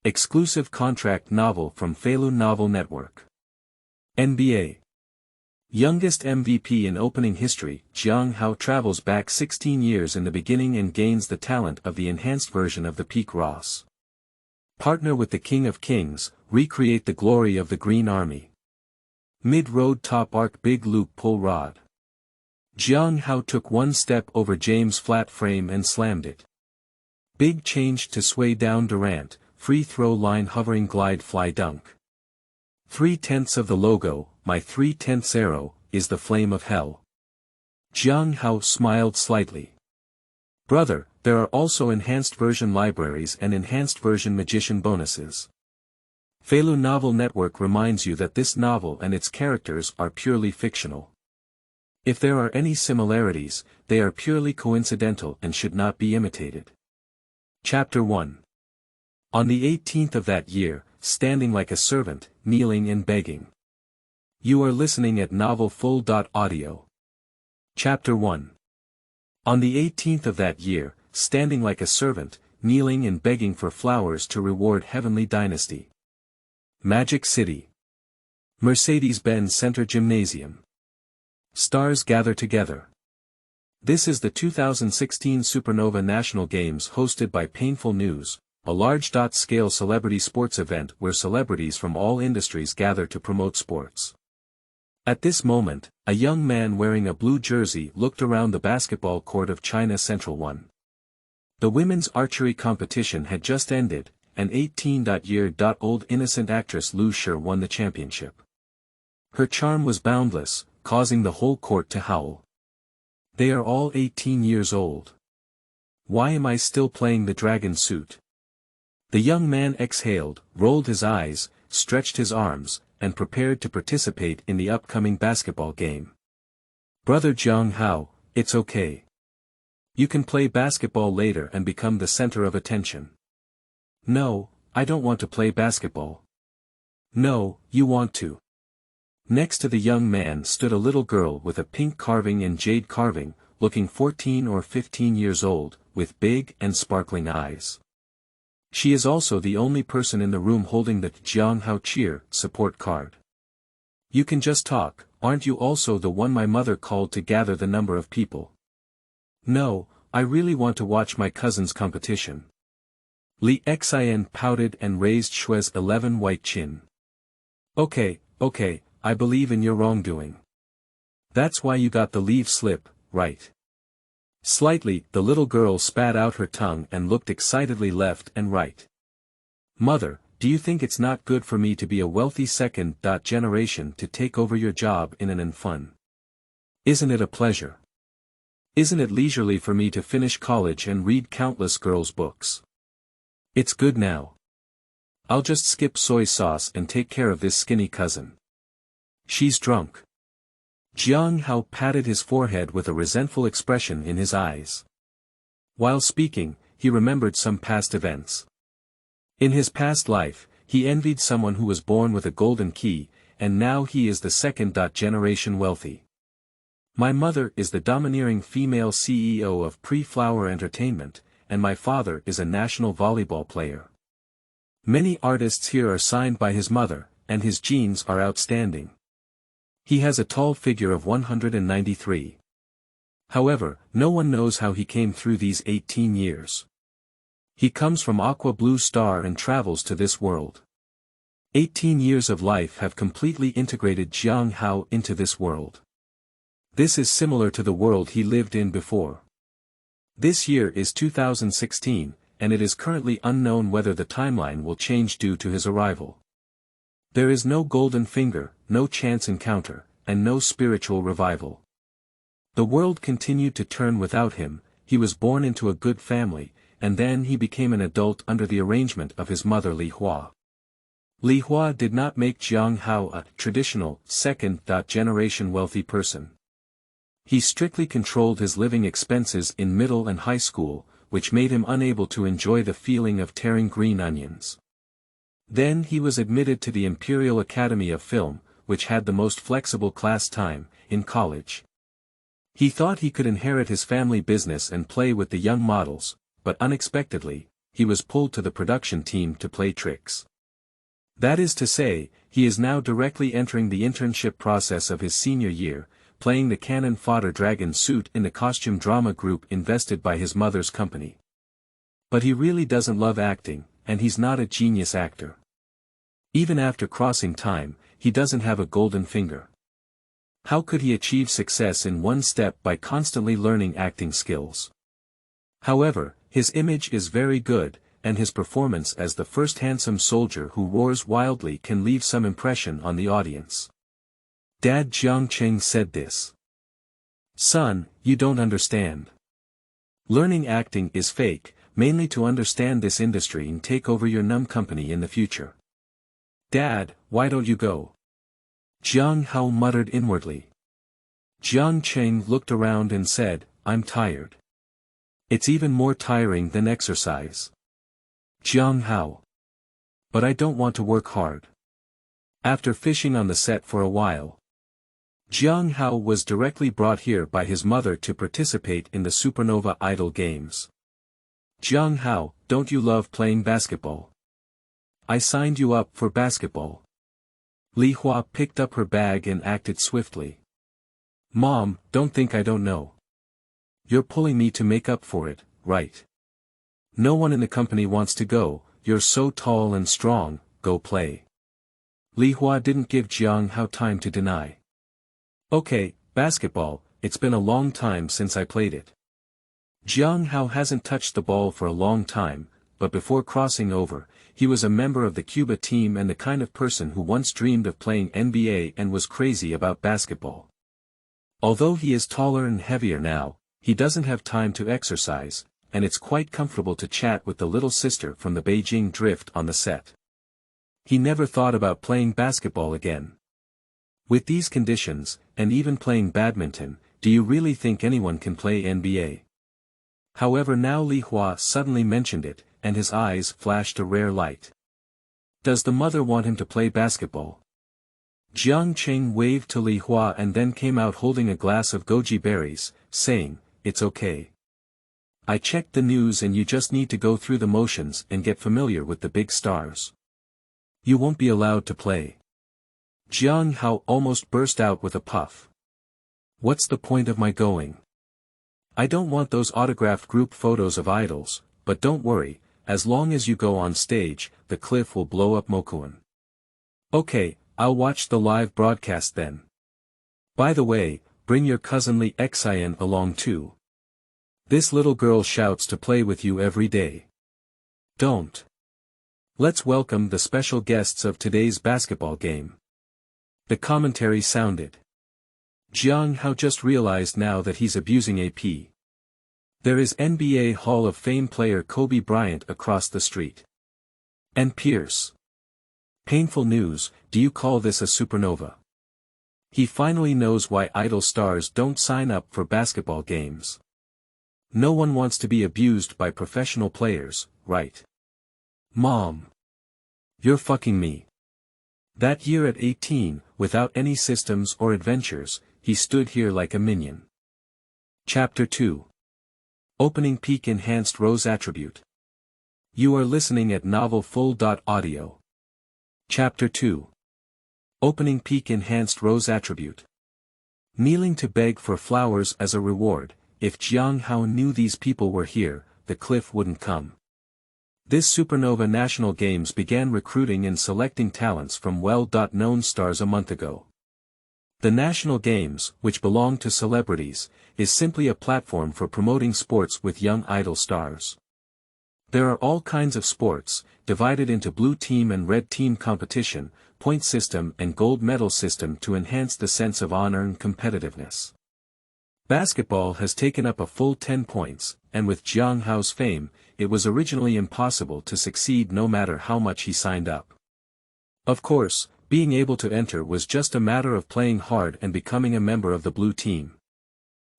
Exclusive contract novel from Feilu Novel Network. NBA. Youngest MVP in opening history, Jiang Hao travels back 16 years in the beginning and gains the talent of the enhanced version of the peak Ross. Partner with the King of Kings, recreate the glory of the Green Army. Mid-road top arc big loop pull rod. Jiang Hao took one step over James' flat frame and slammed it. Big change to sway down Durant, free throw line hovering glide fly dunk. 3/10 of the logo, my 3/10 arrow, is the flame of hell. Jiang Hao smiled slightly. Brother, there are also enhanced version libraries and enhanced version magician bonuses. Feilu Novel Network reminds you that this novel and its characters are purely fictional. If there are any similarities, they are purely coincidental and should not be imitated. Chapter 1. On the 18th of that year, standing like a servant, kneeling and begging. You are listening at novelfull.audio. Chapter 1. On the 18th of that year, standing like a servant, kneeling and begging for flowers to reward heavenly dynasty. Magic City. Mercedes-Benz Center Gymnasium. Stars gather together. This is the 2016 Supernova National Games hosted by Painful News, a large-scale celebrity sports event where celebrities from all industries gather to promote sports. At this moment, a young man wearing a blue jersey looked around the basketball court of China Central 1. The women's archery competition had just ended, and 18-year-old innocent actress Lu Shi won the championship. Her charm was boundless, causing the whole court to howl. They are all 18 years old. Why am I still playing the dragon suit? The young man exhaled, rolled his eyes, stretched his arms, and prepared to participate in the upcoming basketball game. Brother Jiang Hao, it's okay. You can play basketball later and become the center of attention. No, I don't want to play basketball. No, you want to. Next to the young man stood a little girl with a pink carving and jade carving, looking 14 or 15 years old, with big and sparkling eyes. She is also the only person in the room holding the Jiang Hao Cheer support card. You can just talk, aren't you also the one my mother called to gather the number of people? No, I really want to watch my cousin's competition. Li Xin pouted and raised Shui's 11 white chin. Okay, I believe in your wrongdoing. That's why you got the leave slip, right? Slightly, the little girl spat out her tongue and looked excitedly left and right. Mother, do you think it's not good for me to be a wealthy second generation to take over your job in and fun? Isn't it a pleasure? Isn't it leisurely for me to finish college and read countless girls' books? It's good now. I'll just skip soy sauce and take care of this skinny cousin. She's drunk. Jiang Hao patted his forehead with a resentful expression in his eyes. While speaking, he remembered some past events. In his past life, he envied someone who was born with a golden key, and now he is the second generation wealthy. My mother is the domineering female CEO of Pre-Flower Entertainment, and my father is a national volleyball player. Many artists here are signed by his mother, and his genes are outstanding. He has a tall figure of 193. However, no one knows how he came through these 18 years. He comes from Aqua Blue Star and travels to this world. 18 years of life have completely integrated Jiang Hao into this world. This is similar to the world he lived in before. This year is 2016, and it is currently unknown whether the timeline will change due to his arrival. There is no golden finger, no chance encounter, and no spiritual revival. The world continued to turn without him. He was born into a good family, and then he became an adult under the arrangement of his mother Li Hua. Li Hua did not make Jiang Hao a traditional, second-generation wealthy person. He strictly controlled his living expenses in middle and high school, which made him unable to enjoy the feeling of tearing green onions. Then he was admitted to the Imperial Academy of Film, which had the most flexible class time, in college. He thought he could inherit his family business and play with the young models, but unexpectedly, he was pulled to the production team to play tricks. That is to say, he is now directly entering the internship process of his senior year, playing the cannon fodder dragon suit in the costume drama group invested by his mother's company. But he really doesn't love acting, and he's not a genius actor. Even after crossing time, he doesn't have a golden finger. How could he achieve success in one step by constantly learning acting skills? However, his image is very good, and his performance as the first handsome soldier who roars wildly can leave some impression on the audience. Dad Jiang Cheng said this. Son, you don't understand. Learning acting is fake, mainly to understand this industry and take over your numb company in the future. Dad, why don't you go? Jiang Hao muttered inwardly. Jiang Cheng looked around and said, I'm tired. It's even more tiring than exercise. Jiang Hao. But I don't want to work hard. After fishing on the set for a while, Jiang Hao was directly brought here by his mother to participate in the Supernova Idol games. Jiang Hao, don't you love playing basketball? I signed you up for basketball. Li Hua picked up her bag and acted swiftly. Mom, don't think I don't know. You're pulling me to make up for it, right? No one in the company wants to go, you're so tall and strong, go play. Li Hua didn't give Jiang Hao time to deny. Okay, basketball, it's been a long time since I played it. Jiang Hao hasn't touched the ball for a long time, but before crossing over, he was a member of the Cuba team and the kind of person who once dreamed of playing NBA and was crazy about basketball. Although he is taller and heavier now, he doesn't have time to exercise, and it's quite comfortable to chat with the little sister from the Beijing Drift on the set. He never thought about playing basketball again. With these conditions, and even playing badminton, do you really think anyone can play NBA? However, now Li Hua suddenly mentioned it, and his eyes flashed a rare light. Does the mother want him to play basketball? Jiang Cheng waved to Li Hua and then came out holding a glass of goji berries, saying, It's okay. I checked the news and you just need to go through the motions and get familiar with the big stars. You won't be allowed to play. Jiang Hao almost burst out with a puff. What's the point of my going? I don't want those autographed group photos of idols, but don't worry, as long as you go on stage, the cliff will blow up Mokuan. Okay, I'll watch the live broadcast then. By the way, bring your cousin Li Xian along too. This little girl shouts to play with you every day. Don't. Let's welcome the special guests of today's basketball game. The commentary sounded. Jiang Hao just realized now that he's abusing AP. There is NBA Hall of Fame player Kobe Bryant across the street. And Pierce. Painful news, do you call this a supernova? He finally knows why idol stars don't sign up for basketball games. No one wants to be abused by professional players, right? Mom. You're fucking me. That year at 18, without any systems or adventures, he stood here like a minion. Chapter 2. Opening Peak Enhanced Rose Attribute. You are listening at novelfull.audio. Chapter 2. Opening Peak Enhanced Rose Attribute. Kneeling to beg for flowers as a reward, if Jiang Hao knew these people were here, the cliff wouldn't come. This Supernova National Games began recruiting and selecting talents from well-known stars a month ago. The National Games, which belong to celebrities, is simply a platform for promoting sports with young idol stars. There are all kinds of sports, divided into blue team and red team competition, point system and gold medal system to enhance the sense of honor and competitiveness. Basketball has taken up a full 10 points, and with Jiang Hao's fame, it was originally impossible to succeed no matter how much he signed up. Of course, being able to enter was just a matter of playing hard and becoming a member of the blue team.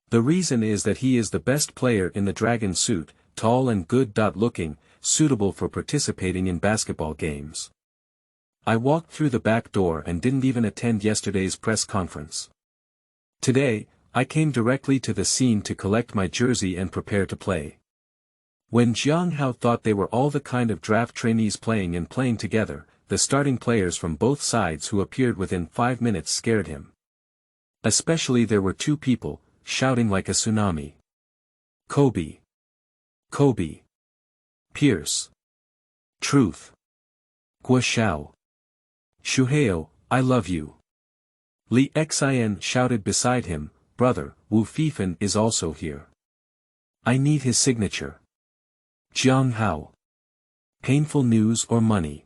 The reason is that he is the best player in the dragon suit, tall and good-looking, suitable for participating in basketball games. I walked through the back door and didn't even attend yesterday's press conference. Today, I came directly to the scene to collect my jersey and prepare to play. When Jiang Hao thought they were all the kind of draft trainees playing together, the starting players from both sides who appeared within 5 minutes scared him. Especially there were two people, shouting like a tsunami. Kobe. Kobe. Pierce. Truth. Weishao. Shuhei, I love you. Li Xin shouted beside him, brother, Wu Feifan is also here. I need his signature. Jiang Hao. Painful news or money?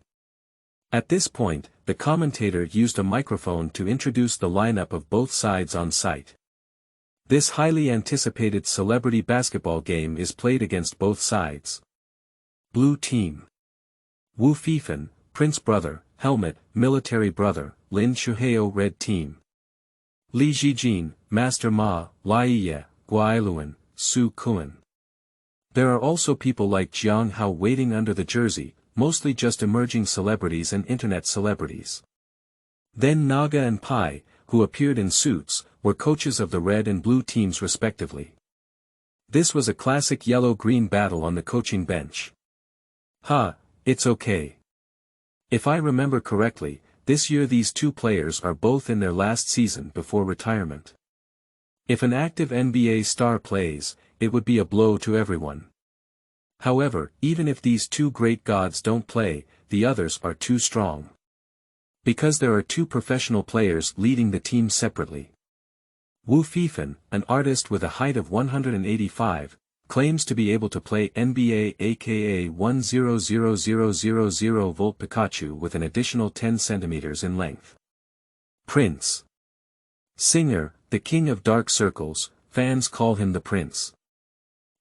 At this point, the commentator used a microphone to introduce the lineup of both sides on site. This highly anticipated celebrity basketball game is played against both sides. Blue team. Wu Feifan, Prince brother, helmet, military brother, Lin Shuhei. Red team. Li Zijin, Master Ma, Laiye, Guailuan, Su Kuan. There are also people like Jiang Hao waiting under the jersey, mostly just emerging celebrities and internet celebrities. Then Naga and Pai, who appeared in suits, were coaches of the red and blue teams respectively. This was a classic yellow-green battle on the coaching bench. It's okay. If I remember correctly, this year these two players are both in their last season before retirement. If an active NBA star plays, it would be a blow to everyone. However, even if these two great gods don't play, the others are too strong. Because there are two professional players leading the team separately. Wu Feifan, an artist with a height of 185, claims to be able to play NBA aka 100,000 volt Pikachu with an additional 10 centimeters in length. Prince. Singer, the king of dark circles, fans call him the Prince.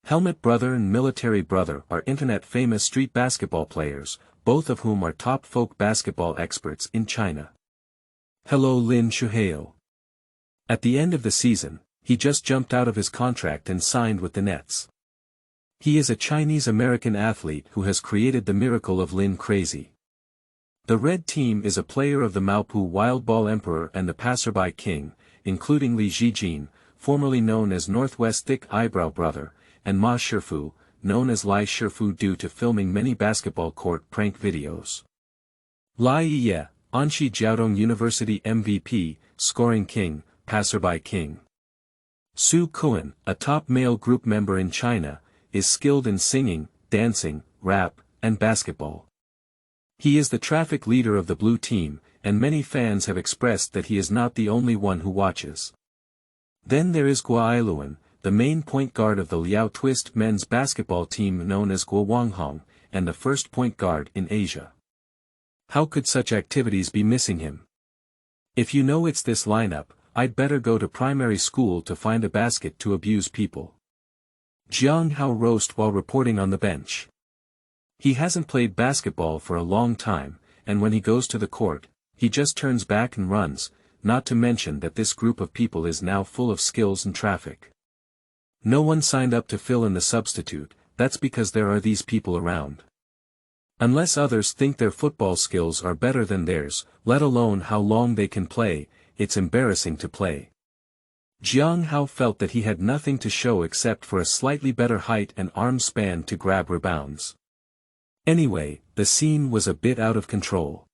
Helmet brother and military brother are internet-famous street basketball players, both of whom are top folk basketball experts in China. Hello Lin Shuhei. At the end of the season, he just jumped out of his contract and signed with the Nets. He is a Chinese-American athlete who has created the miracle of Lin Crazy. The red team is a player of the Maopu Wild Ball Emperor and the Passerby King, including Li Zijin, formerly known as Northwest Thick Eyebrow Brother, and Ma Shifu, known as Lai Shifu due to filming many basketball court prank videos. Lai Ye, Anxi Jiaodong University MVP, Scoring King, Passerby King. Su Kuan, a top male group member in China, is skilled in singing, dancing, rap, and basketball. He is the traffic leader of the blue team, and many fans have expressed that he is not the only one who watches. Then there is Guailuan, the main point guard of the Liao Twist men's basketball team known as Guo Wanghong, and the first point guard in Asia. How could such activities be missing him? If you know it's this lineup, I'd better go to primary school to find a basket to abuse people. Jiang Hao roast while reporting on the bench. He hasn't played basketball for a long time, and when he goes to the court, he just turns back and runs, not to mention that this group of people is now full of skills and traffic. No one signed up to fill in the substitute, that's because there are these people around. Unless others think their football skills are better than theirs, let alone how long they can play, it's embarrassing to play. Jiang Hao felt that he had nothing to show except for a slightly better height and arm span to grab rebounds. Anyway, the scene was a bit out of control.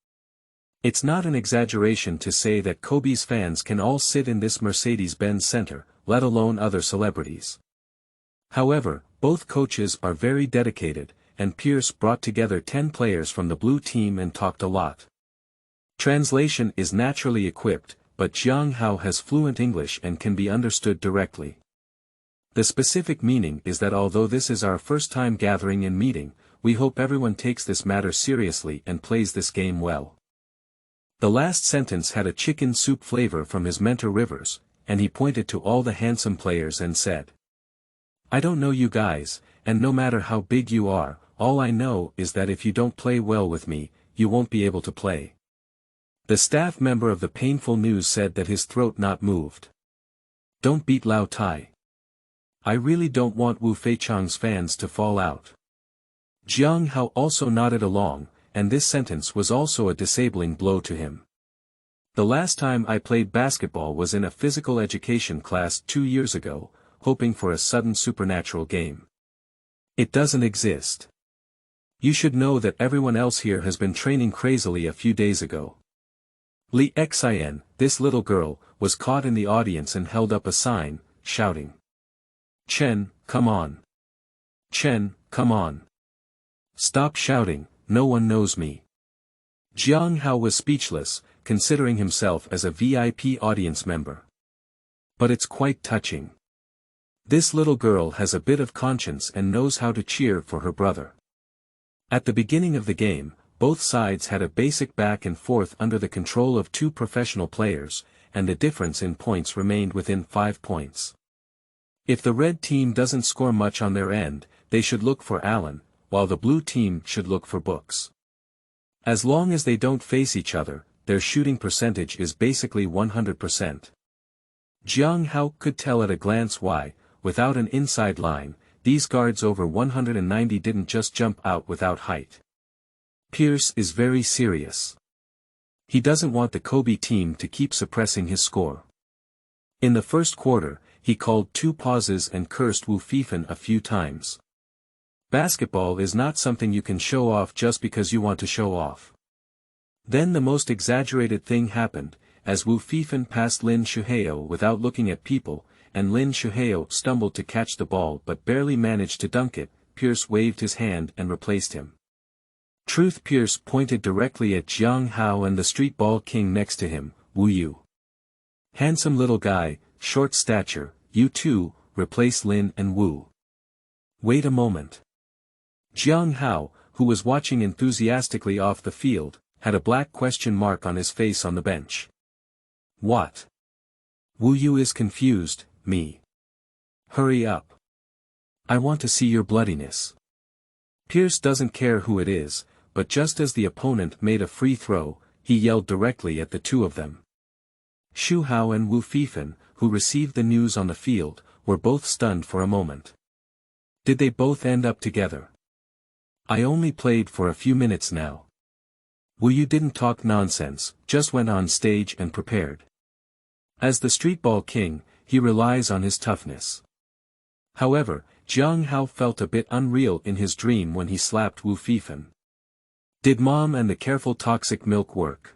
It's not an exaggeration to say that Kobe's fans can all sit in this Mercedes-Benz Center, let alone other celebrities. However, both coaches are very dedicated, and Pierce brought together 10 players from the blue team and talked a lot. Translation is naturally equipped, but Jiang Hao has fluent English and can be understood directly. The specific meaning is that although this is our first time gathering and meeting, we hope everyone takes this matter seriously and plays this game well. The last sentence had a chicken soup flavor from his mentor Rivers, and he pointed to all the handsome players and said, I don't know you guys, and no matter how big you are, all I know is that if you don't play well with me, you won't be able to play. The staff member of the Painful News said that his throat not moved. Don't beat Lao Tai. I really don't want Wu Feichang's fans to fall out. Jiang Hao also nodded along, and this sentence was also a disabling blow to him. The last time I played basketball was in a physical education class 2 years ago, hoping for a sudden supernatural game. It doesn't exist. You should know that everyone else here has been training crazily a few days ago. Li Xin, this little girl, was caught in the audience and held up a sign, shouting. Chen, come on. Chen, come on. Stop shouting, no one knows me. Jiang Hao was speechless, considering himself as a VIP audience member. But it's quite touching. This little girl has a bit of conscience and knows how to cheer for her brother. At the beginning of the game, both sides had a basic back and forth under the control of two professional players, and the difference in points remained within 5 points. If the red team doesn't score much on their end, they should look for Allen, while the blue team should look for books. As long as they don't face each other, their shooting percentage is basically 100%. Jiang Hao could tell at a glance why, without an inside line, these guards over 190 didn't just jump out without height. Pierce is very serious. He doesn't want the Kobe team to keep suppressing his score. In the first quarter, he called 2 pauses and cursed Wu Feifan a few times. Basketball is not something you can show off just because you want to show off. Then the most exaggerated thing happened, as Wu Feifan passed Lin Shuheo without looking at people, and Lin Shuheo stumbled to catch the ball but barely managed to dunk it. Pierce waved his hand and replaced him. Truth Pierce pointed directly at Jiang Hao and the street ball king next to him, Wu Yu. Handsome little guy, short stature, you too, replace Lin and Wu. Wait a moment. Jiang Hao, who was watching enthusiastically off the field, had a black question mark on his face on the bench. What? Wu Yu is confused, me. Hurry up. I want to see your bloodiness. Pierce doesn't care who it is, but just as the opponent made a free throw, he yelled directly at the two of them. Shu Hao and Wu Feifan, who received the news on the field, were both stunned for a moment. Did they both end up together? I only played for a few minutes now. Wu Yu didn't talk nonsense, just went on stage and prepared. As the streetball king, he relies on his toughness. However, Jiang Hao felt a bit unreal in his dream when he slapped Wu Feifan. Did Mom and the careful toxic milk work?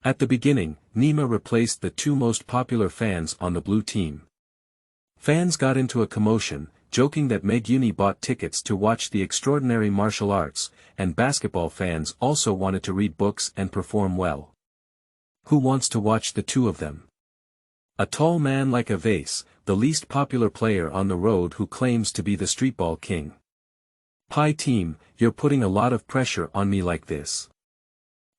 At the beginning, Nima replaced the 2 most popular fans on the blue team. Fans got into a commotion, joking that Megumi bought tickets to watch the extraordinary martial arts, and basketball fans also wanted to read books and perform well. Who wants to watch the 2 of them? A tall man like a vase, the least popular player on the road who claims to be the streetball king. Pi team, you're putting a lot of pressure on me like this.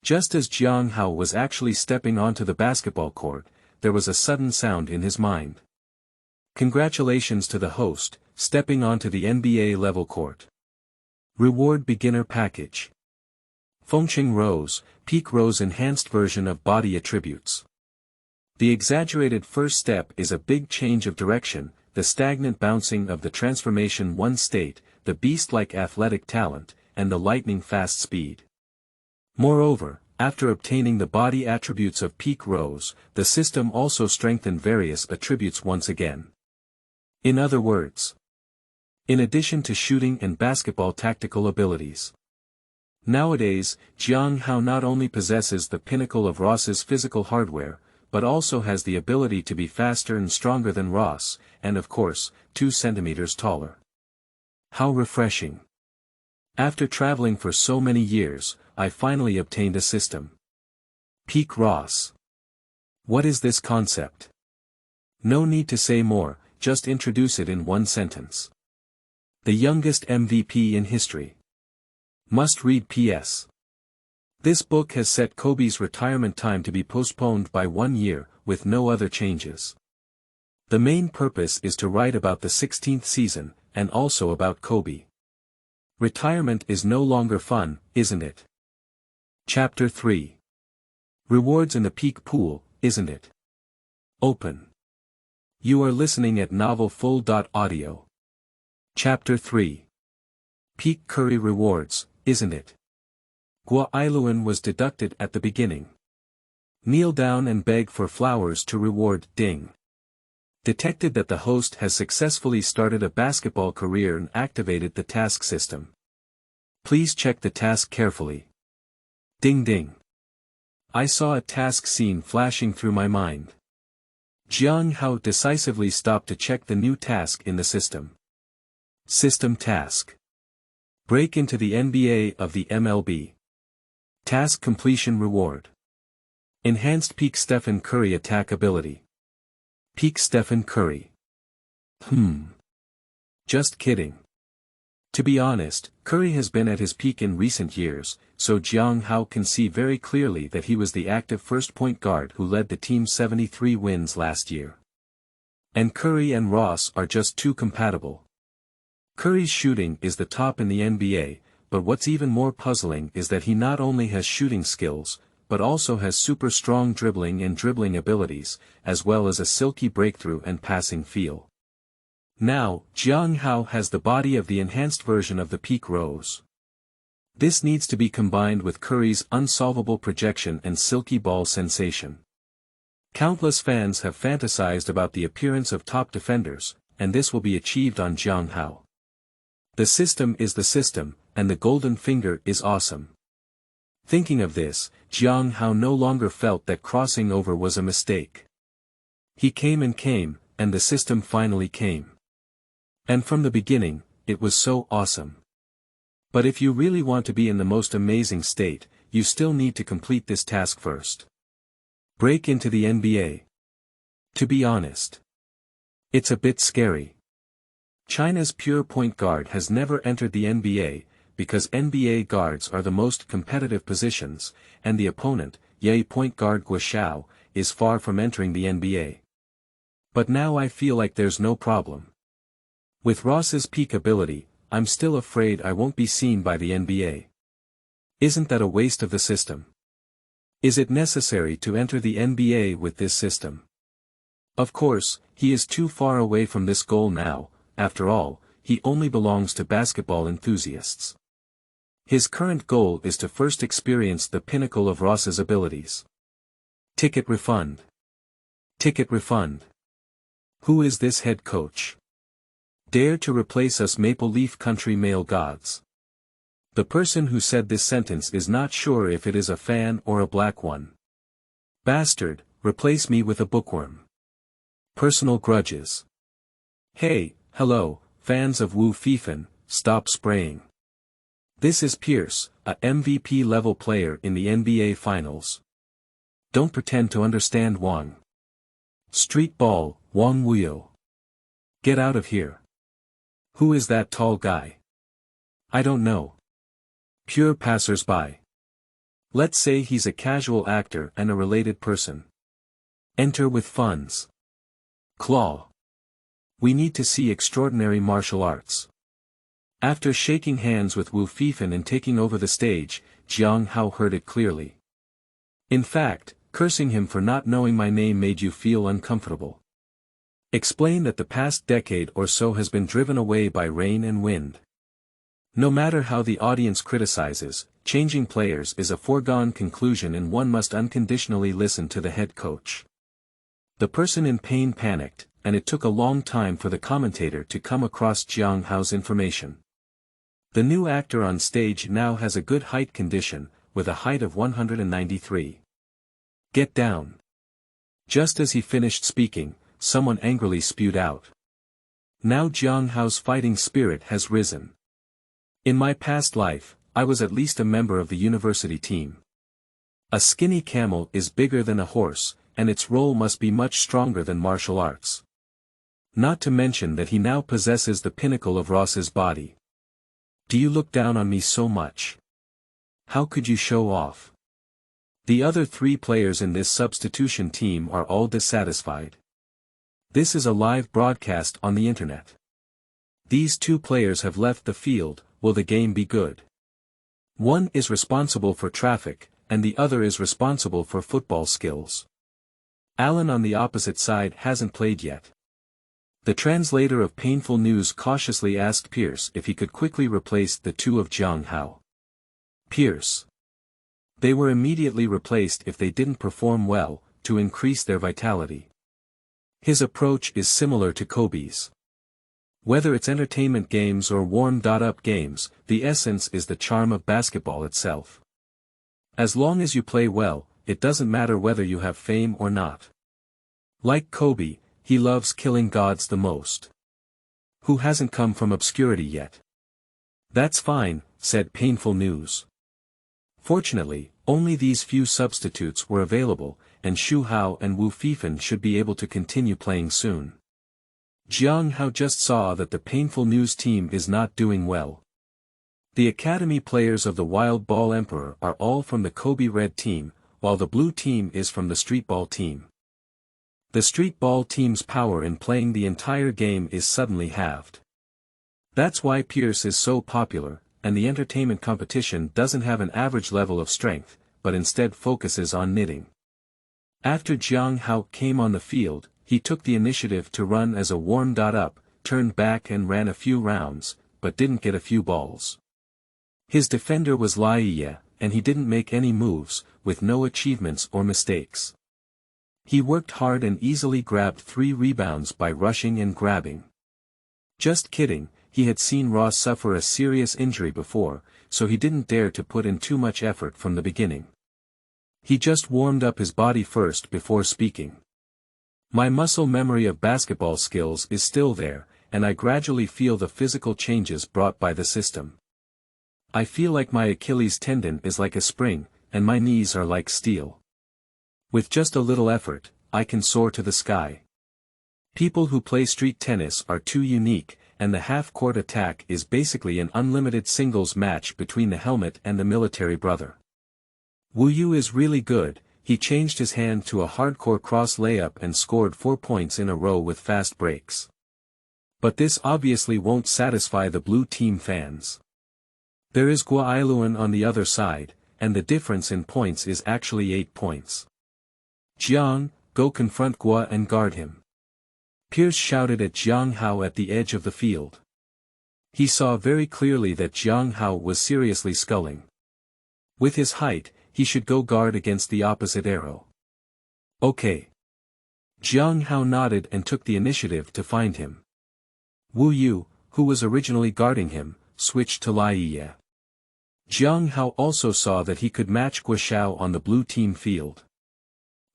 Just as Jiang Hao was actually stepping onto the basketball court, there was a sudden sound in his mind. Congratulations to the host, stepping onto the NBA level court. Reward beginner package. Fengqing Rose, Peak Rose enhanced version of body attributes. The exaggerated first step is a big change of direction, the stagnant bouncing of the transformation 1 state, the beast-like athletic talent, and the lightning-fast speed. Moreover, after obtaining the body attributes of Peak Rose, the system also strengthened various attributes once again. In other words, in addition to shooting and basketball tactical abilities. Nowadays, Jiang Hao not only possesses the pinnacle of Ross's physical hardware, but also has the ability to be faster and stronger than Ross, and of course, 2 centimeters taller. How refreshing. After traveling for so many years, I finally obtained a system. Peak Ross. What is this concept? No need to say more, just introduce it in 1 sentence. The youngest MVP in history. Must read PS. This book has set Kobe's retirement time to be postponed by 1 year, with no other changes. The main purpose is to write about the 16th season, and also about Kobe. Retirement is no longer fun, isn't it? Chapter 3. Rewards in the peak pool, isn't it? Open. You are listening at novelfull.audio. Chapter 3. Peak Curry rewards, isn't it? Gua Iluan was deducted at the beginning. Kneel down and beg for flowers to reward Ding. Detected that the host has successfully started a basketball career and activated the task system. Please check the task carefully. Ding ding. I saw a task scene flashing through my mind. Jiang Hao decisively stopped to check the new task in the system. System task. Break into the NBA of the MLB. Task completion reward. Enhanced peak Stephen Curry attack ability. Peak Stephen Curry. Just kidding. To be honest, Curry has been at his peak in recent years, so Jiang Hao can see very clearly that he was the active first point guard who led the team 73 wins last year. And Curry and Ross are just too compatible. Curry's shooting is the top in the NBA, but what's even more puzzling is that he not only has shooting skills, but also has super strong dribbling and dribbling abilities, as well as a silky breakthrough and passing feel. Now, Jiang Hao has the body of the enhanced version of the peak Rose. This needs to be combined with Curry's unsolvable projection and silky ball sensation. Countless fans have fantasized about the appearance of top defenders, and this will be achieved on Jiang Hao. The system is the system, and the golden finger is awesome. Thinking of this, Jiang Hao no longer felt that crossing over was a mistake. He came, and the system finally came. And from the beginning, it was so awesome. But if you really want to be in the most amazing state, you still need to complete this task first. Break into the NBA. To be honest, it's a bit scary. China's pure point guard has never entered the NBA, because NBA guards are the most competitive positions, and the opponent, Ye point guard Weishao, is far from entering the NBA. But now I feel like there's no problem. With Ross's peak ability, I'm still afraid I won't be seen by the NBA. Isn't that a waste of the system? Is it necessary to enter the NBA with this system? Of course, he is too far away from this goal now. After all, he only belongs to basketball enthusiasts. His current goal is to first experience the pinnacle of Ross's abilities. Ticket refund. Ticket refund. Who is this head coach? Dare to replace us Maple Leaf Country male gods. The person who said this sentence is not sure if it is a fan or a black one. Bastard, replace me with a bookworm. Personal grudges. Hey, hello, fans of Wu Fifan, stop spraying. This is Pierce, a MVP-level player in the NBA Finals. Don't pretend to understand Wang. Street ball, Wang Wuyo. Get out of here. Who is that tall guy? I don't know. Pure passers-by. Let's say he's a casual actor and a related person. Enter with funds. Claw. We need to see extraordinary martial arts. After shaking hands with Wu Fifan and taking over the stage, Jiang Hao heard it clearly. In fact, cursing him for not knowing my name made you feel uncomfortable. Explain that the past decade or so has been driven away by rain and wind. No matter how the audience criticizes, changing players is a foregone conclusion and one must unconditionally listen to the head coach. The person in pain panicked, and it took a long time for the commentator to come across Jiang Hao's information. The new actor on stage now has a good height condition, with a height of 193. Get down. Just as he finished speaking, someone angrily spewed out. Now Jiang Hao's fighting spirit has risen. In my past life, I was at least a member of the university team. A skinny camel is bigger than a horse, and its role must be much stronger than martial arts. Not to mention that he now possesses the pinnacle of Ross's body. Do you look down on me so much? How could you show off? The other 3 players in this substitution team are all dissatisfied. This is a live broadcast on the internet. These 2 players have left the field. Will the game be good? One is responsible for traffic, and the other is responsible for football skills. Alan on the opposite side hasn't played yet. The translator of painful news cautiously asked Pierce if he could quickly replace the 2 of Jiang Hao. Pierce. They were immediately replaced if they didn't perform well, to increase their vitality. His approach is similar to Kobe's. Whether it's entertainment games or warm-up games, the essence is the charm of basketball itself. As long as you play well, it doesn't matter whether you have fame or not. Like Kobe, he loves killing gods the most. Who hasn't come from obscurity yet? That's fine, said Painful News. Fortunately, only these few substitutes were available, and Xu Hao and Wu Fifan should be able to continue playing soon. Jiang Hao just saw that the Painful News team is not doing well. The academy players of the Wild Ball Emperor are all from the Kobe Red team, while the blue team is from the Street Ball team. The Street Ball team's power in playing the entire game is suddenly halved. That's why Pierce is so popular, and the entertainment competition doesn't have an average level of strength, but instead focuses on knitting. After Jiang Hao came on the field, he took the initiative to run as a warm-up, turned back and ran a few rounds, but didn't get a few balls. His defender was Laiye, and he didn't make any moves, with no achievements or mistakes. He worked hard and easily grabbed 3 rebounds by rushing and grabbing. Just kidding, he had seen Ross suffer a serious injury before, so he didn't dare to put in too much effort from the beginning. He just warmed up his body first before speaking. My muscle memory of basketball skills is still there, and I gradually feel the physical changes brought by the system. I feel like my Achilles tendon is like a spring, and my knees are like steel. With just a little effort, I can soar to the sky. People who play street tennis are too unique, and the half-court attack is basically an unlimited singles match between the helmet and the military brother. Wu Yu is really good. He changed his hand to a hardcore cross layup and scored 4 points in a row with fast breaks. But this obviously won't satisfy the blue team fans. There is Guailuan on the other side, and the difference in points is actually 8 points. Jiang, go confront Gua and guard him. Pierce shouted at Jiang Hao at the edge of the field. He saw very clearly that Jiang Hao was seriously sculling. With his height, he should go guard against the opposite arrow. Okay. Jiang Hao nodded and took the initiative to find him. Wu Yu, who was originally guarding him, switched to Laiye. Jiang Hao also saw that he could match Weishao on the blue team field.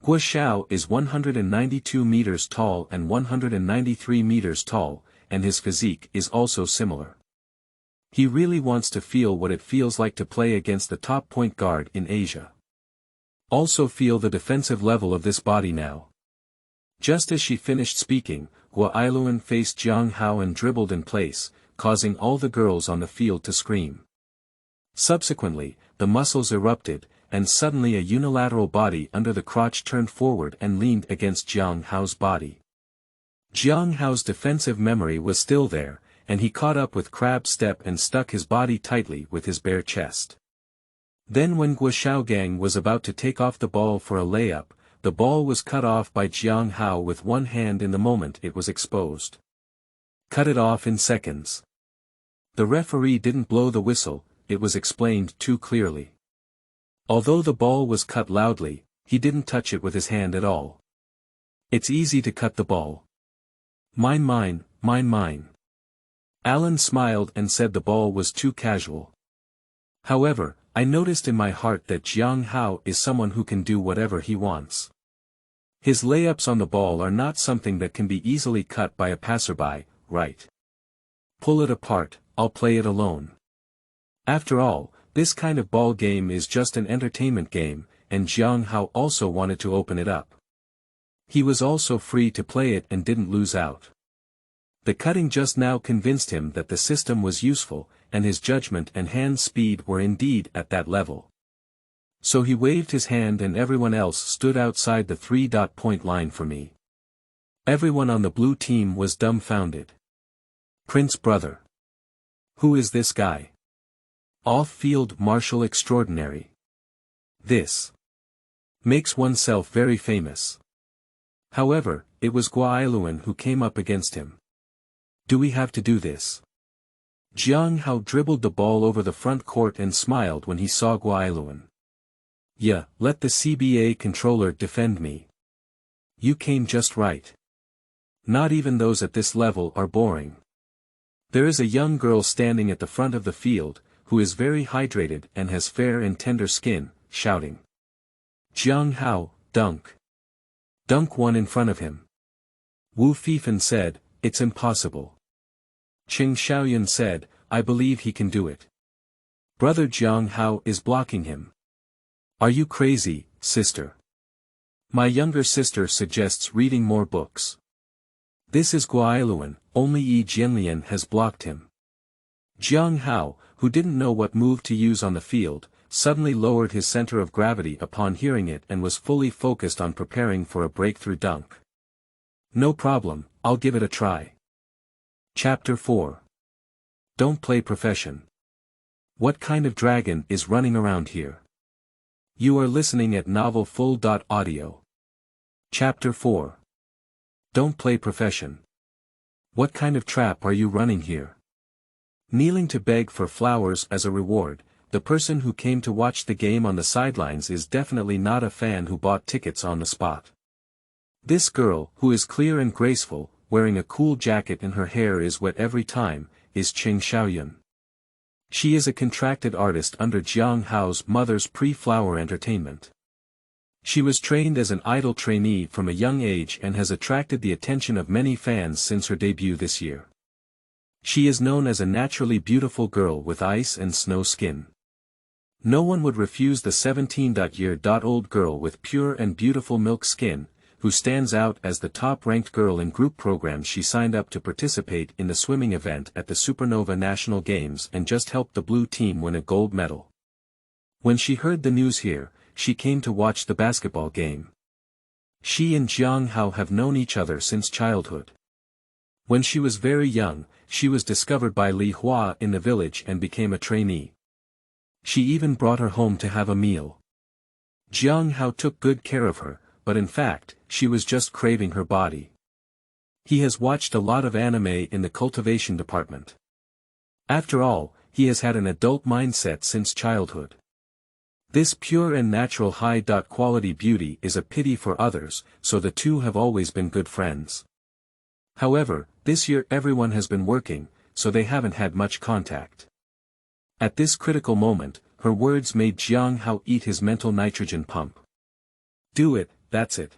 Weishao is 192 meters tall and 193 meters tall, and his physique is also similar. He really wants to feel what it feels like to play against the top point guard in Asia. Also feel the defensive level of this body now. Just as she finished speaking, Guailuan faced Jiang Hao and dribbled in place, causing all the girls on the field to scream. Subsequently, the muscles erupted, and suddenly a unilateral body under the crotch turned forward and leaned against Jiang Hao's body. Jiang Hao's defensive memory was still there, and he caught up with crab step and stuck his body tightly with his bare chest. Then when Guishao Gang was about to take off the ball for a layup, the ball was cut off by Jiang Hao with one hand in the moment it was exposed. Cut it off in seconds. The referee didn't blow the whistle, it was explained too clearly. Although the ball was cut loudly, he didn't touch it with his hand at all. It's easy to cut the ball. Mine mine, mine mine. Alan smiled and said the ball was too casual. However, I noticed in my heart that Jiang Hao is someone who can do whatever he wants. His layups on the ball are not something that can be easily cut by a passerby, right? Pull it apart, I'll play it alone. After all, this kind of ball game is just an entertainment game, and Jiang Hao also wanted to open it up. He was also free to play it and didn't lose out. The cutting just now convinced him that the system was useful, and his judgment and hand speed were indeed at that level. So he waved his hand and everyone else stood outside the 3-point line for me. Everyone on the blue team was dumbfounded. Prince brother. Who is this guy? Off-field marshal extraordinary. This makes oneself very famous. However, it was Guailuan who came up against him. Do we have to do this? Jiang Hao dribbled the ball over the front court and smiled when he saw Guailuan. Yeah, let the CBA controller defend me. You came just right. Not even those at this level are boring. There is a young girl standing at the front of the field, who is very hydrated and has fair and tender skin, shouting. Jiang Hao, dunk. Dunk one in front of him. Wu Fifan said, it's impossible. Qing Xiaoyun said, I believe he can do it. Brother Jiang Hao is blocking him. Are you crazy, sister? My younger sister suggests reading more books. This is Guailuan, only Yi Jianlian has blocked him. Jiang Hao, who didn't know what move to use on the field, suddenly lowered his center of gravity upon hearing it and was fully focused on preparing for a breakthrough dunk. No problem, I'll give it a try. Chapter 4. Don't play profession. What kind of dragon is running around here? You are listening at novelfull.audio. Chapter 4. Don't play profession. What kind of trap are you running here? Kneeling to beg for flowers as a reward, the person who came to watch the game on the sidelines is definitely not a fan who bought tickets on the spot. This girl, who is clear and graceful, wearing a cool jacket and her hair is wet every time, is Qing Xiaoyun. She is a contracted artist under Jiang Hao's mother's pre-flower entertainment. She was trained as an idol trainee from a young age and has attracted the attention of many fans since her debut this year. She is known as a naturally beautiful girl with ice and snow skin. No one would refuse the 17-year-old girl with pure and beautiful milk skin, who stands out as the top-ranked girl in group programs. She signed up to participate in the swimming event at the Supernova National Games and just helped the blue team win a gold medal. When she heard the news here, she came to watch the basketball game. She and Jiang Hao have known each other since childhood. When she was very young, she was discovered by Li Hua in the village and became a trainee. She even brought her home to have a meal. Jiang Hao took good care of her, but in fact, she was just craving her body. He has watched a lot of anime in the cultivation department. After all, he has had an adult mindset since childhood. This pure and natural high-quality beauty is a pity for others, so the two have always been good friends. However, this year everyone has been working, so they haven't had much contact. At this critical moment, her words made Jiang Hao eat his mental nitrogen pump. Do it, that's it.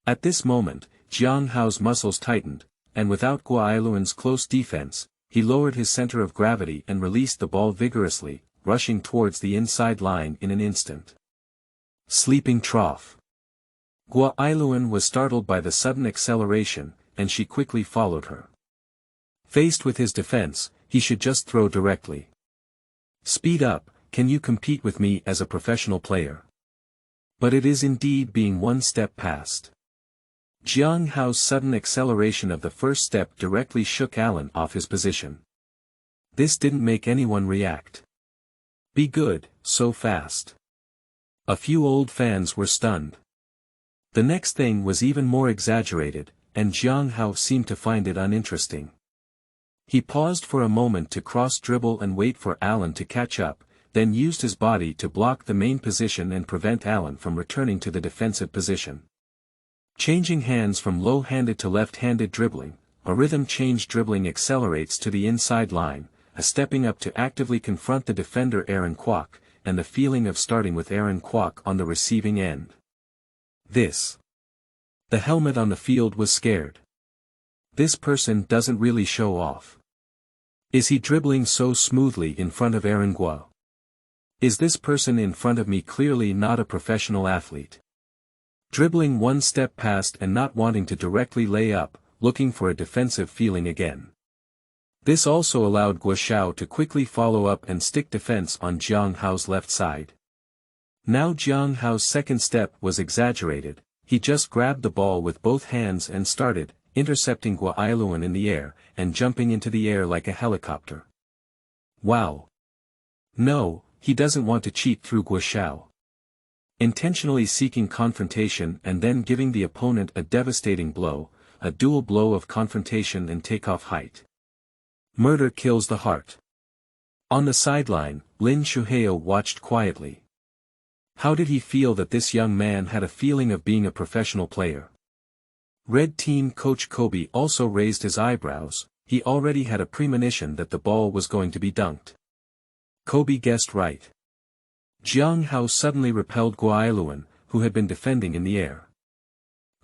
At this moment, Jiang Hao's muscles tightened, and without Guailuan's close defense, he lowered his center of gravity and released the ball vigorously, rushing towards the inside line in an instant. Sleeping trough. Guailuan was startled by the sudden acceleration, and she quickly followed her. Faced with his defense, he should just throw directly. Speed up, can you compete with me as a professional player? But it is indeed being one step past. Jiang Hao's sudden acceleration of the first step directly shook Alan off his position. This didn't make anyone react. Be good, so fast. A few old fans were stunned. The next thing was even more exaggerated, and Jiang Hao seemed to find it uninteresting. He paused for a moment to cross-dribble and wait for Alan to catch up, then used his body to block the main position and prevent Alan from returning to the defensive position. Changing hands from low-handed to left-handed dribbling, a rhythm change dribbling accelerates to the inside line, a stepping up to actively confront the defender Aaron Kwok, and the feeling of starting with Aaron Kwok on the receiving end. This. The helmet on the field was scared. This person doesn't really show off. Is he dribbling so smoothly in front of Aaron Guo? Is this person in front of me clearly not a professional athlete? Dribbling one step past and not wanting to directly lay up, looking for a defensive feeling again. This also allowed Weishao to quickly follow up and stick defense on Jiang Hao's left side. Now Jiang Hao's second step was exaggerated, he just grabbed the ball with both hands and started, intercepting Guailuan in the air, and jumping into the air like a helicopter. Wow! No, he doesn't want to cheat through Weishao. Intentionally seeking confrontation and then giving the opponent a devastating blow, a dual blow of confrontation and takeoff height. Murder kills the heart. On the sideline, Lin Shuheo watched quietly. How did he feel that this young man had a feeling of being a professional player? Red Team coach Kobe also raised his eyebrows. He already had a premonition that the ball was going to be dunked. Kobe guessed right. Jiang Hao suddenly repelled Guailuan, who had been defending in the air.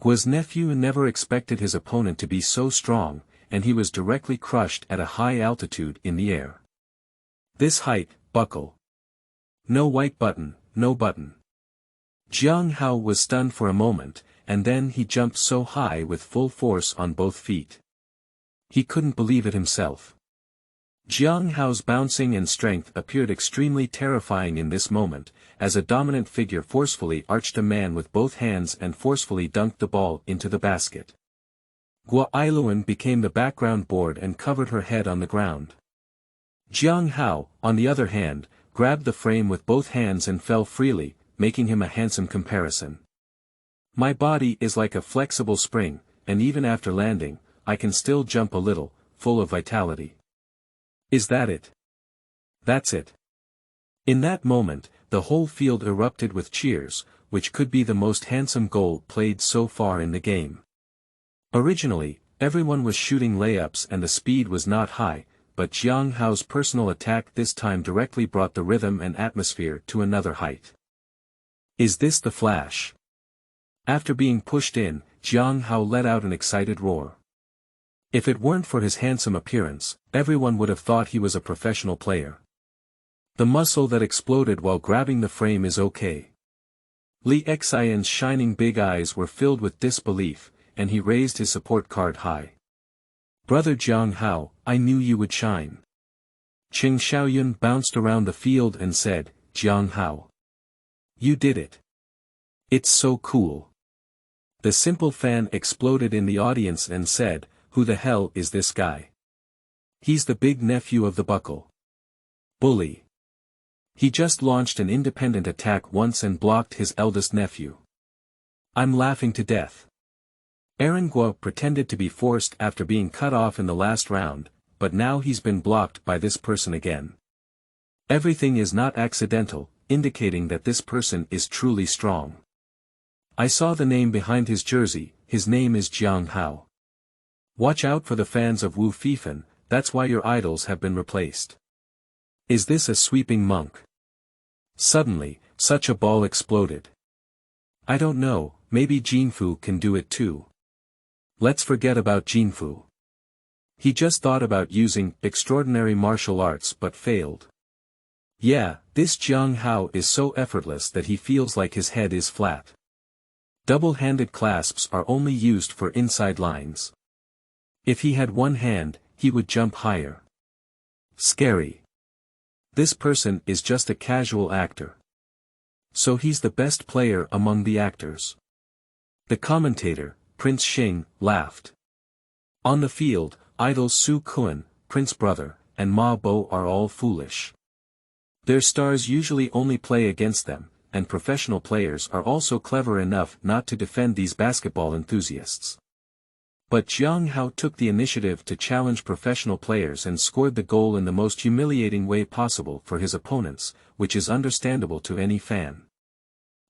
Gua's nephew never expected his opponent to be so strong, and he was directly crushed at a high altitude in the air. This height, buckle. No white button, no button. Jiang Hao was stunned for a moment, and then he jumped so high with full force on both feet. He couldn't believe it himself. Jiang Hao's bouncing and strength appeared extremely terrifying in this moment, as a dominant figure forcefully arched a man with both hands and forcefully dunked the ball into the basket. Guailuan became the background board and covered her head on the ground. Jiang Hao, on the other hand, grabbed the frame with both hands and fell freely, making him a handsome comparison. My body is like a flexible spring, and even after landing, I can still jump a little, full of vitality. Is that it? That's it. In that moment, the whole field erupted with cheers, which could be the most handsome goal played so far in the game. Originally, everyone was shooting layups and the speed was not high, but Jiang Hao's personal attack this time directly brought the rhythm and atmosphere to another height. Is this the flash? After being pushed in, Jiang Hao let out an excited roar. If it weren't for his handsome appearance, everyone would have thought he was a professional player. The muscle that exploded while grabbing the frame is okay. Li Xian's shining big eyes were filled with disbelief, and he raised his support card high. Brother Jiang Hao, I knew you would shine. Qing Xiaoyun bounced around the field and said, Jiang Hao. You did it. It's so cool. The simple fan exploded in the audience and said, who the hell is this guy? He's the big nephew of the buckle. Bully. He just launched an independent attack once and blocked his eldest nephew. I'm laughing to death. Aaron Gua pretended to be forced after being cut off in the last round, but now he's been blocked by this person again. Everything is not accidental, indicating that this person is truly strong. I saw the name behind his jersey, his name is Jiang Hao. Watch out for the fans of Wu Fifan, that's why your idols have been replaced. Is this a sweeping monk? Suddenly, such a ball exploded. I don't know, maybe Jinfu can do it too. Let's forget about Jinfu. He just thought about using extraordinary martial arts but failed. Yeah, this Jiang Hao is so effortless that he feels like his head is flat. Double-handed clasps are only used for inside lines. If he had one hand, he would jump higher. Scary. This person is just a casual actor. So he's the best player among the actors. The commentator, Prince Xing, laughed. On the field, idols Su Kun, Prince Brother, and Ma Bo are all foolish. Their stars usually only play against them, and professional players are also clever enough not to defend these basketball enthusiasts. But Jiang Hao took the initiative to challenge professional players and scored the goal in the most humiliating way possible for his opponents, which is understandable to any fan.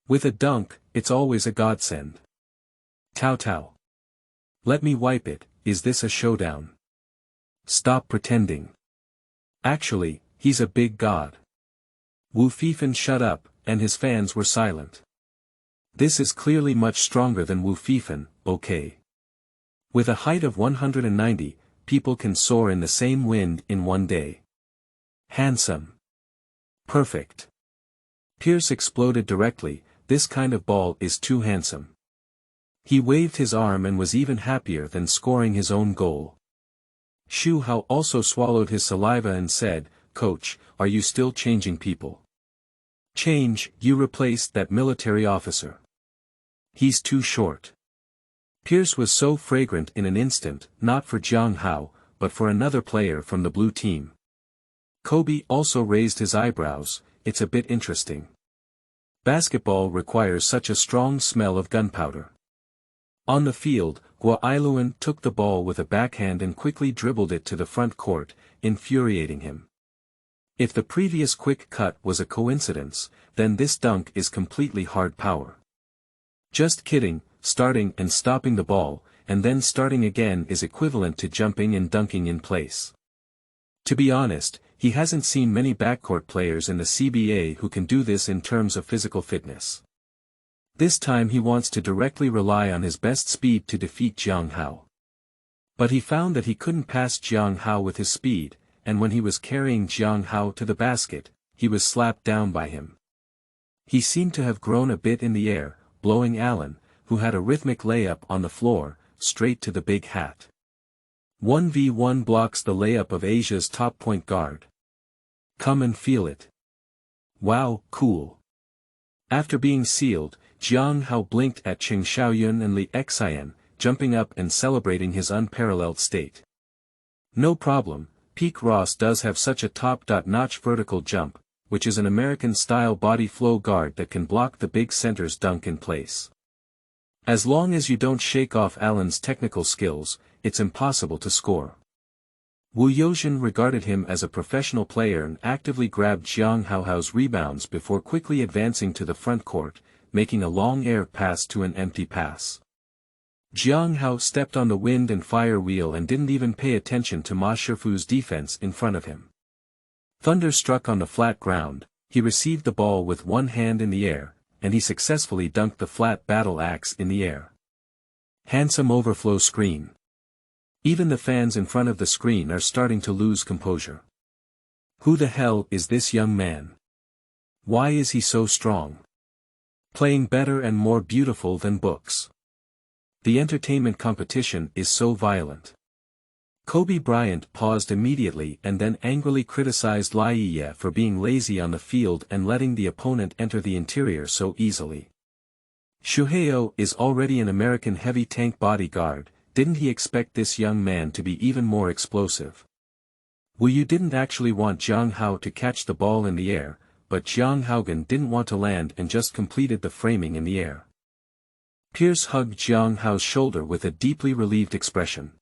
With a dunk, it's always a godsend. Tao Tao. Let me wipe it, is this a showdown? Stop pretending. Actually, he's a big god. Wu Fifan shut up, and his fans were silent. This is clearly much stronger than Wu Fifan, okay. With a height of 190, people can soar in the same wind in one day. Handsome. Perfect. Pierce exploded directly, this kind of ball is too handsome. He waved his arm and was even happier than scoring his own goal. Xu Hao also swallowed his saliva and said, Coach, are you still changing people? Change, you replaced that military officer. He's too short. Pierce was so fragrant in an instant, not for Jiang Hao, but for another player from the blue team. Kobe also raised his eyebrows, it's a bit interesting. Basketball requires such a strong smell of gunpowder. On the field, Guailuan took the ball with a backhand and quickly dribbled it to the front court, infuriating him. If the previous quick cut was a coincidence, then this dunk is completely hard power. Just kidding, starting and stopping the ball, and then starting again is equivalent to jumping and dunking in place. To be honest, he hasn't seen many backcourt players in the CBA who can do this in terms of physical fitness. This time he wants to directly rely on his best speed to defeat Jiang Hao. But he found that he couldn't pass Jiang Hao with his speed, and when he was carrying Jiang Hao to the basket, he was slapped down by him. He seemed to have grown a bit in the air, blowing Allen, who had a rhythmic layup on the floor, straight to the big hat. 1v1 blocks the layup of Asia's top point guard. Come and feel it. Wow, cool. After being sealed, Jiang Hao blinked at Cheng Xiaoyun and Li Xian, jumping up and celebrating his unparalleled state. No problem, Peak Ross does have such a top-notch vertical jump, which is an American-style body flow guard that can block the big center's dunk in place. As long as you don't shake off Allen's technical skills, it's impossible to score. Wu Youjin regarded him as a professional player and actively grabbed Jiang Hao's rebounds before quickly advancing to the front court, making a long air pass to an empty pass. Jiang Hao stepped on the wind and fire wheel and didn't even pay attention to Ma Shifu's defense in front of him. Thunder struck on the flat ground, he received the ball with one hand in the air, and he successfully dunked the flat battle axe in the air. Handsome overflow screen. Even the fans in front of the screen are starting to lose composure. Who the hell is this young man? Why is he so strong? Playing better and more beautiful than books. The entertainment competition is so violent. Kobe Bryant paused immediately and then angrily criticized Lai Yi for being lazy on the field and letting the opponent enter the interior so easily. Shuhei is already an American heavy tank bodyguard, didn't he expect this young man to be even more explosive? Wu Yu didn't actually want Jiang Hao to catch the ball in the air, but Jiang Haogan didn't want to land and just completed the framing in the air. Pierce hugged Jiang Hao's shoulder with a deeply relieved expression.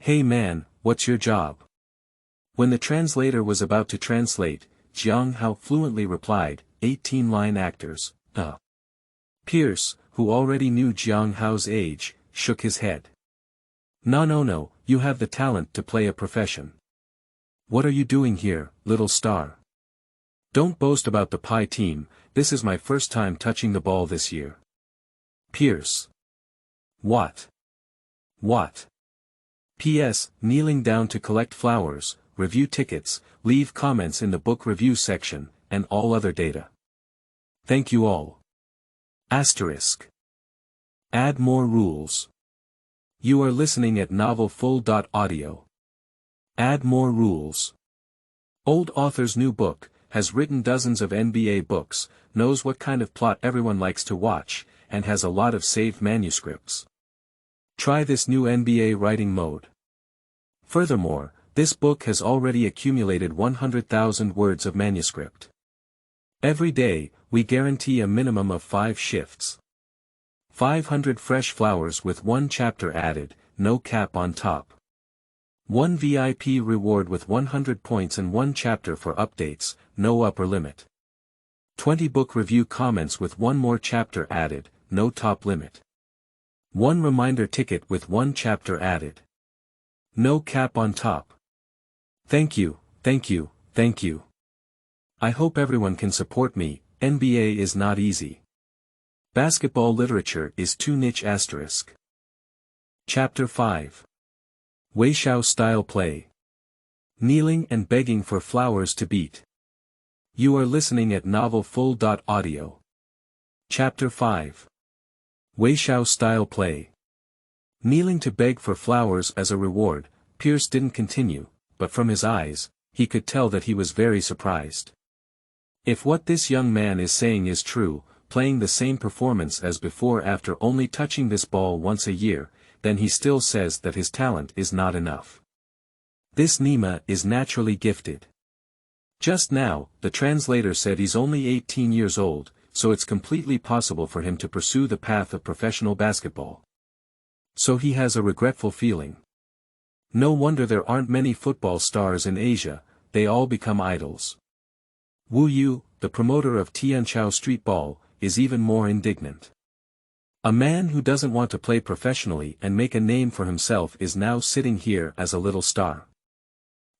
Hey man, what's your job? When the translator was about to translate, Jiang Hao fluently replied, 18 line actors, Pierce, who already knew Jiang Hao's age, shook his head. No, you have the talent to play a profession. What are you doing here, little star? Don't boast about the Pi team, this is my first time touching the ball this year. Pierce. What? P.S. Kneeling down to collect flowers, review tickets, leave comments in the book review section, and all other data. Thank you all. Asterisk. Add more rules. You are listening at novelfull.audio. Add more rules. Old author's new book, has written dozens of NBA books, knows what kind of plot everyone likes to watch, and has a lot of saved manuscripts. Try this new NBA writing mode. Furthermore, this book has already accumulated 100,000 words of manuscript. Every day, we guarantee a minimum of 5 shifts. 500 fresh flowers with 1 chapter added, no cap on top. 1 VIP reward with 100 points and 1 chapter for updates, no upper limit. 20 book review comments with 1 more chapter added, no top limit. 1 reminder ticket with 1 chapter added. No cap on top. Thank you. I hope everyone can support me, NBA is not easy. Basketball literature is too niche asterisk. Chapter 5. Weishao style play. Kneeling and begging for flowers to beat. You are listening at novelfull.audio. Chapter 5. Weishao style play. Kneeling to beg for flowers as a reward, Pierce didn't continue, but from his eyes, he could tell that he was very surprised. If what this young man is saying is true, playing the same performance as before after only touching this ball once a year, then he still says that his talent is not enough. This Nima is naturally gifted. Just now, the translator said he's only 18 years old, so it's completely possible for him to pursue the path of professional basketball. So he has a regretful feeling. No wonder there aren't many football stars in Asia, they all become idols. Wu Yu, the promoter of Tianqiao Street Ball, is even more indignant. A man who doesn't want to play professionally and make a name for himself is now sitting here as a little star.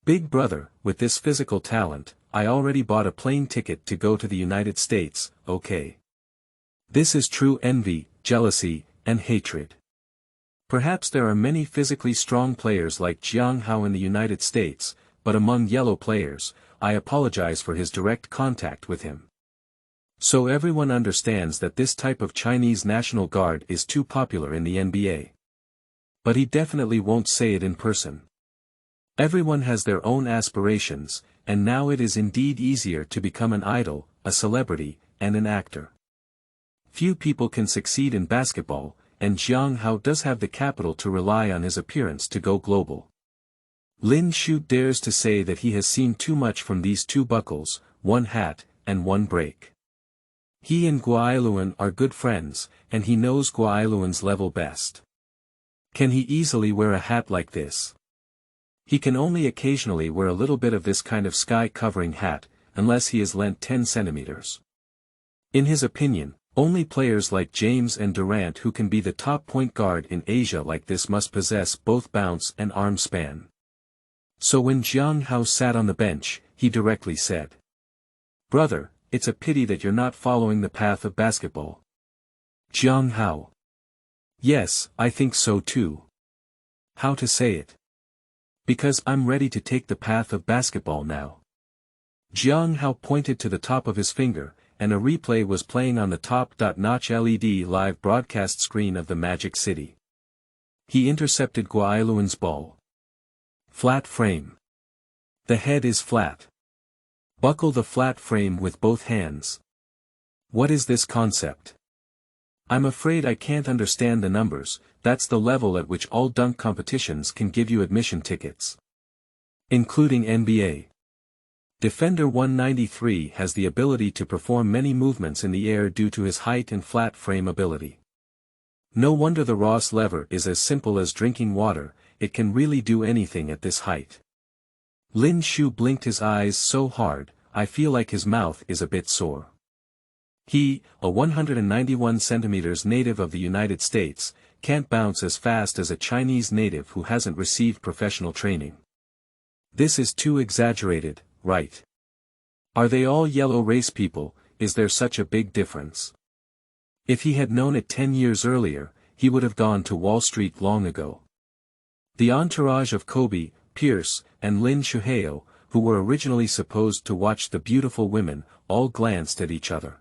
Big brother, with this physical talent, I already bought a plane ticket to go to the United States, okay? This is true envy, jealousy, and hatred. Perhaps there are many physically strong players like Jiang Hao in the United States, but among yellow players, I apologize for his direct contact with him. So everyone understands that this type of Chinese National Guard is too popular in the NBA. But he definitely won't say it in person. Everyone has their own aspirations, and now it is indeed easier to become an idol, a celebrity, and an actor. Few people can succeed in basketball, and Jiang Hao does have the capital to rely on his appearance to go global. Lin Shu dares to say that he has seen too much from these two buckles, one hat, and one break. He and Guailuan are good friends, and he knows Guailuan's level best. Can he easily wear a hat like this? He can only occasionally wear a little bit of this kind of sky-covering hat, unless he is lent 10 centimeters. In his opinion, only players like James and Durant who can be the top point guard in Asia like this must possess both bounce and arm span. So when Jiang Hao sat on the bench, he directly said, "Brother, it's a pity that you're not following the path of basketball." Jiang Hao: "Yes, I think so too." How to say it? Because I'm ready to take the path of basketball now. Jiang Hao pointed to the top of his finger, and a replay was playing on the top-notch LED live broadcast screen of the Magic City. He intercepted Guailuan's ball. Flat frame. The head is flat. Buckle the flat frame with both hands. What is this concept? I'm afraid I can't understand the numbers. That's the level at which all dunk competitions can give you admission tickets. Including NBA. Defender 193 has the ability to perform many movements in the air due to his height and flat frame ability. No wonder the Ross lever is as simple as drinking water, it can really do anything at this height. Lin Shu blinked his eyes so hard, I feel like his mouth is a bit sore. He, a 191 centimeters native of the United States, can't bounce as fast as a Chinese native who hasn't received professional training. This is too exaggerated, right? Are they all yellow race people? Is there such a big difference? If he had known it 10 years earlier, he would have gone to Wall Street long ago. The entourage of Kobe, Pierce, and Lin Shuheo, who were originally supposed to watch the beautiful women, all glanced at each other.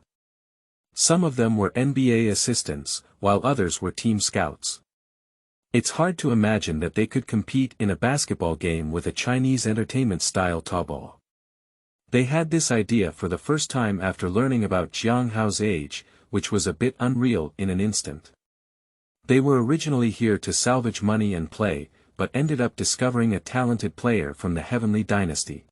Some of them were NBA assistants, while others were team scouts. It's hard to imagine that they could compete in a basketball game with a Chinese entertainment-style taobao. They had this idea for the first time after learning about Jiang Hao's age, which was a bit unreal in an instant. They were originally here to salvage money and play, but ended up discovering a talented player from the Heavenly Dynasty.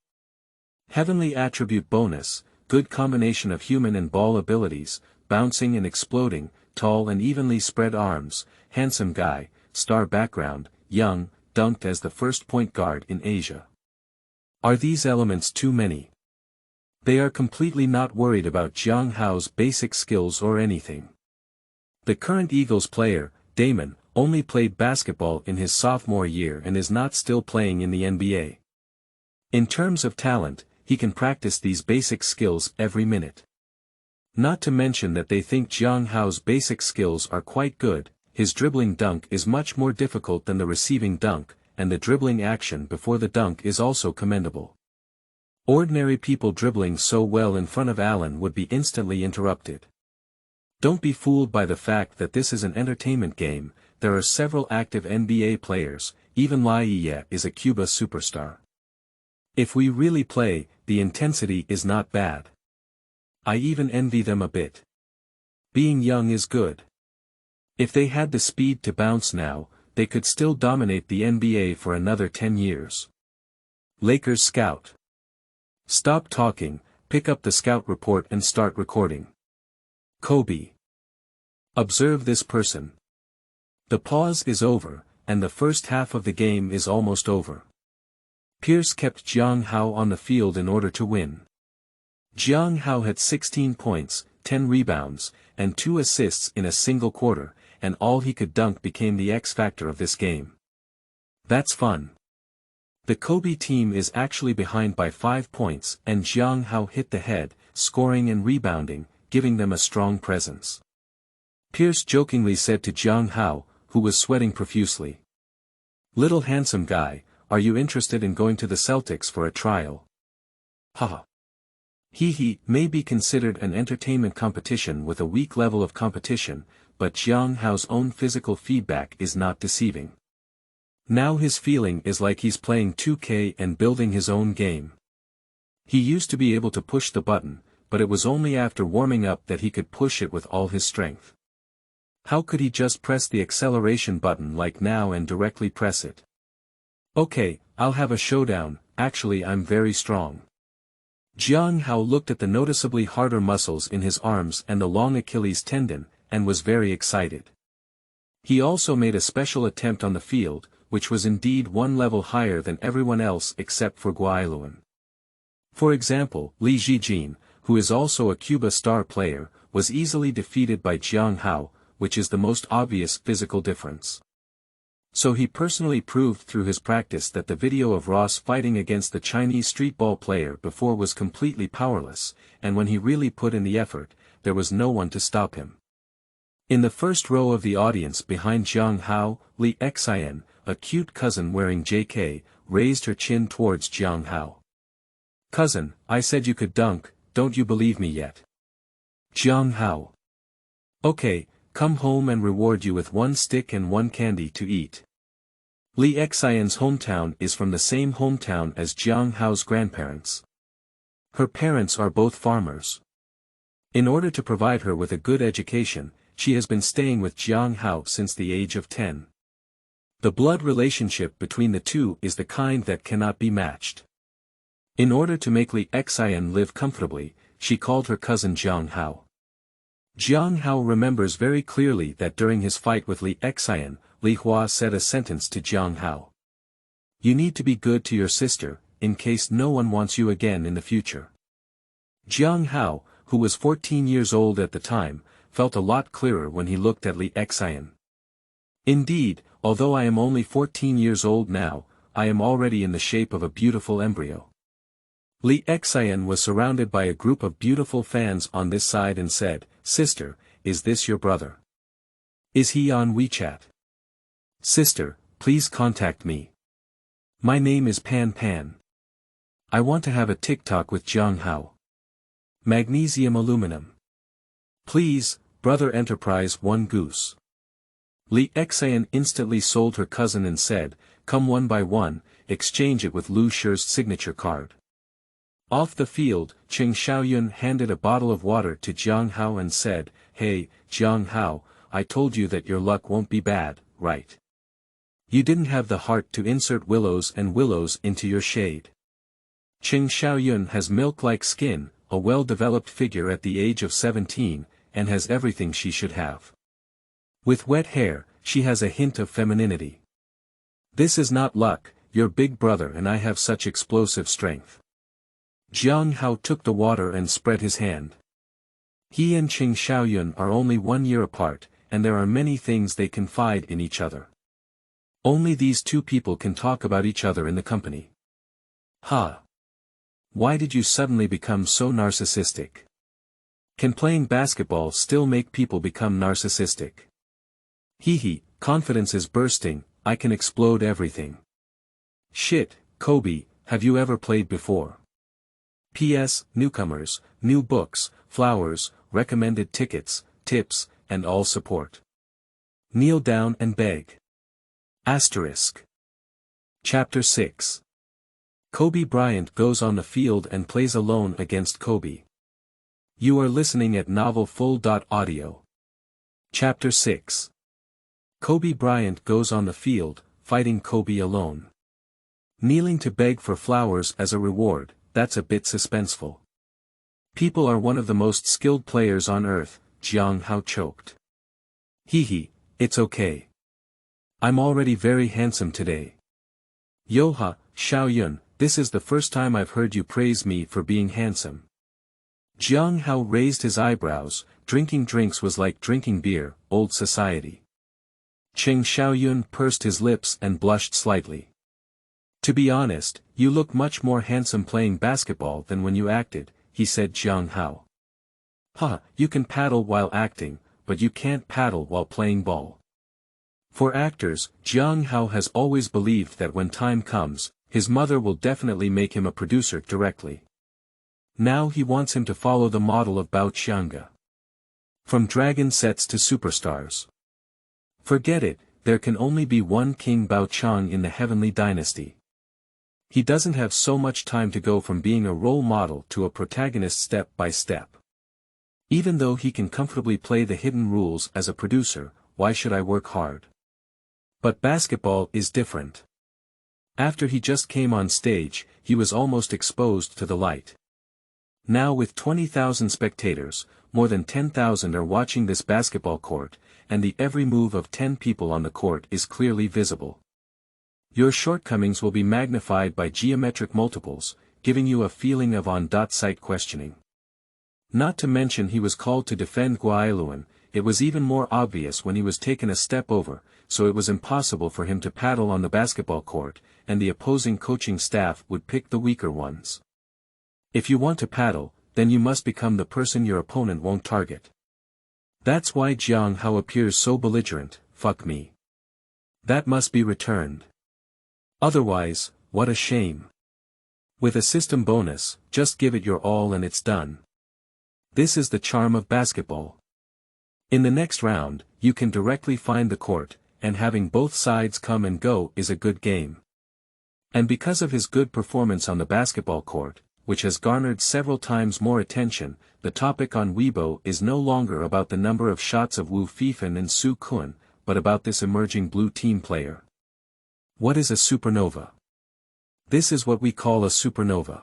Heavenly attribute bonus, good combination of human and ball abilities, bouncing and exploding, tall and evenly spread arms, handsome guy, star background, young, dunked as the first point guard in Asia. Are these elements too many? They are completely not worried about Jiang Hao's basic skills or anything. The current Eagles player, Damon, only played basketball in his sophomore year and is not still playing in the NBA. In terms of talent, he can practice these basic skills every minute. Not to mention that they think Jiang Hao's basic skills are quite good. His dribbling dunk is much more difficult than the receiving dunk, and the dribbling action before the dunk is also commendable. Ordinary people dribbling so well in front of Allen would be instantly interrupted. Don't be fooled by the fact that this is an entertainment game. There are several active NBA players, even Laia is a Cuba superstar. If we really play, the intensity is not bad. I even envy them a bit. Being young is good. If they had the speed to bounce now, they could still dominate the NBA for another 10 years. Lakers scout. Stop talking, pick up the scout report and start recording. Kobe. Observe this person. The pause is over, and the first half of the game is almost over. Pierce kept Jiang Hao on the field in order to win. Jiang Hao had 16 points, 10 rebounds, and 2 assists in a single quarter, and all he could dunk became the X factor of this game. That's fun. The Kobe team is actually behind by 5 points and Jiang Hao hit the head, scoring and rebounding, giving them a strong presence. Pierce jokingly said to Jiang Hao, who was sweating profusely. "Little handsome guy, are you interested in going to the Celtics for a trial?" Haha. He may be considered an entertainment competition with a weak level of competition, but Jiang Hao's own physical feedback is not deceiving. Now his feeling is like he's playing 2K and building his own game. He used to be able to push the button, but it was only after warming up that he could push it with all his strength. How could he just press the acceleration button like now and directly press it? "Okay, I'll have a showdown, actually I'm very strong." Jiang Hao looked at the noticeably harder muscles in his arms and the long Achilles tendon, and was very excited. He also made a special attempt on the field, which was indeed one level higher than everyone else except for Guailuan. For example, Li Zijin, who is also a Cuba star player, was easily defeated by Jiang Hao, which is the most obvious physical difference. So he personally proved through his practice that the video of Ross fighting against the Chinese streetball player before was completely powerless, and when he really put in the effort, there was no one to stop him. In the first row of the audience behind Jiang Hao, Li Xian, a cute cousin wearing JK, raised her chin towards Jiang Hao. "Cousin, I said you could dunk, don't you believe me yet?" Jiang Hao. "Okay, come home and reward you with 1 stick and 1 candy to eat." Li Xian's hometown is from the same hometown as Jiang Hao's grandparents. Her parents are both farmers. In order to provide her with a good education, she has been staying with Jiang Hao since the age of 10. The blood relationship between the two is the kind that cannot be matched. In order to make Li Xian live comfortably, she called her cousin Jiang Hao. Jiang Hao remembers very clearly that during his fight with Li Xian, Li Hua said a sentence to Jiang Hao. "You need to be good to your sister, in case no one wants you again in the future." Jiang Hao, who was 14 years old at the time, felt a lot clearer when he looked at Li Xian. "Indeed, although I am only 14 years old now, I am already in the shape of a beautiful embryo." Li Xian was surrounded by a group of beautiful fans on this side and said, "Sister, is this your brother? Is he on WeChat? Sister, please contact me. My name is Pan Pan. I want to have a TikTok with Jiang Hao. Magnesium aluminum. Please, brother Enterprise 1 goose." Li Xian instantly sold her cousin and said, "Come one by one, exchange it with Lu Shi's signature card." Off the field, Cheng Xiaoyun handed a bottle of water to Jiang Hao and said, "Hey, Jiang Hao, I told you that your luck won't be bad, right? You didn't have the heart to insert willows and willows into your shade." Cheng Xiaoyun has milk-like skin, a well-developed figure at the age of 17, and has everything she should have. With wet hair, she has a hint of femininity. "This is not luck, your big brother and I have such explosive strength." Jiang Hao took the water and spread his hand. He and Cheng Xiaoyun are only 1 year apart, and there are many things they confide in each other. Only these two people can talk about each other in the company. Ha! Why did you suddenly become so narcissistic? Can playing basketball still make people become narcissistic? Hee, confidence is bursting, I can explode everything. Shit, Kobe, have you ever played before? P.S. Newcomers, new books, flowers, recommended tickets, tips, and all support. Kneel down and beg. Asterisk. Chapter 6. Kobe Bryant goes on the field and plays alone against Kobe. You are listening at novelfull.audio. Chapter 6. Kobe Bryant goes on the field, fighting Kobe alone. Kneeling to beg for flowers as a reward, that's a bit suspenseful. People are one of the most skilled players on earth, Jiang Hao choked. Hee, it's okay. I'm already very handsome today. Yoha, Xiaoyun, this is the first time I've heard you praise me for being handsome. Jiang Hao raised his eyebrows, drinking drinks was like drinking beer, old society. Cheng Xiaoyun pursed his lips and blushed slightly. To be honest, you look much more handsome playing basketball than when you acted, he said Jiang Hao. You can paddle while acting, but you can't paddle while playing ball. For actors, Jiang Hao has always believed that when time comes, his mother will definitely make him a producer directly. Now he wants him to follow the model of Bao Qianga. From dragon sets to superstars. Forget it, there can only be one King Bao Chang in the heavenly dynasty. He doesn't have so much time to go from being a role model to a protagonist step by step. Even though he can comfortably play the hidden rules as a producer, why should I work hard? But basketball is different. After he just came on stage, he was almost exposed to the light. Now with 20,000 spectators, more than 10,000 are watching this basketball court, and the every move of 10 people on the court is clearly visible. Your shortcomings will be magnified by geometric multiples, giving you a feeling of on-site questioning. Not to mention he was called to defend Guailuan, it was even more obvious when he was taken a step over, so it was impossible for him to paddle on the basketball court, and the opposing coaching staff would pick the weaker ones. If you want to paddle, then you must become the person your opponent won't target. That's why Jiang Hao appears so belligerent, fuck me. That must be returned. Otherwise, what a shame. With a system bonus, just give it your all and it's done. This is the charm of basketball. In the next round, you can directly find the court, and having both sides come and go is a good game. And because of his good performance on the basketball court, which has garnered several times more attention, the topic on Weibo is no longer about the number of shots of Wu Fifan and Su Kun, but about this emerging blue team player. What is a supernova? This is what we call a supernova.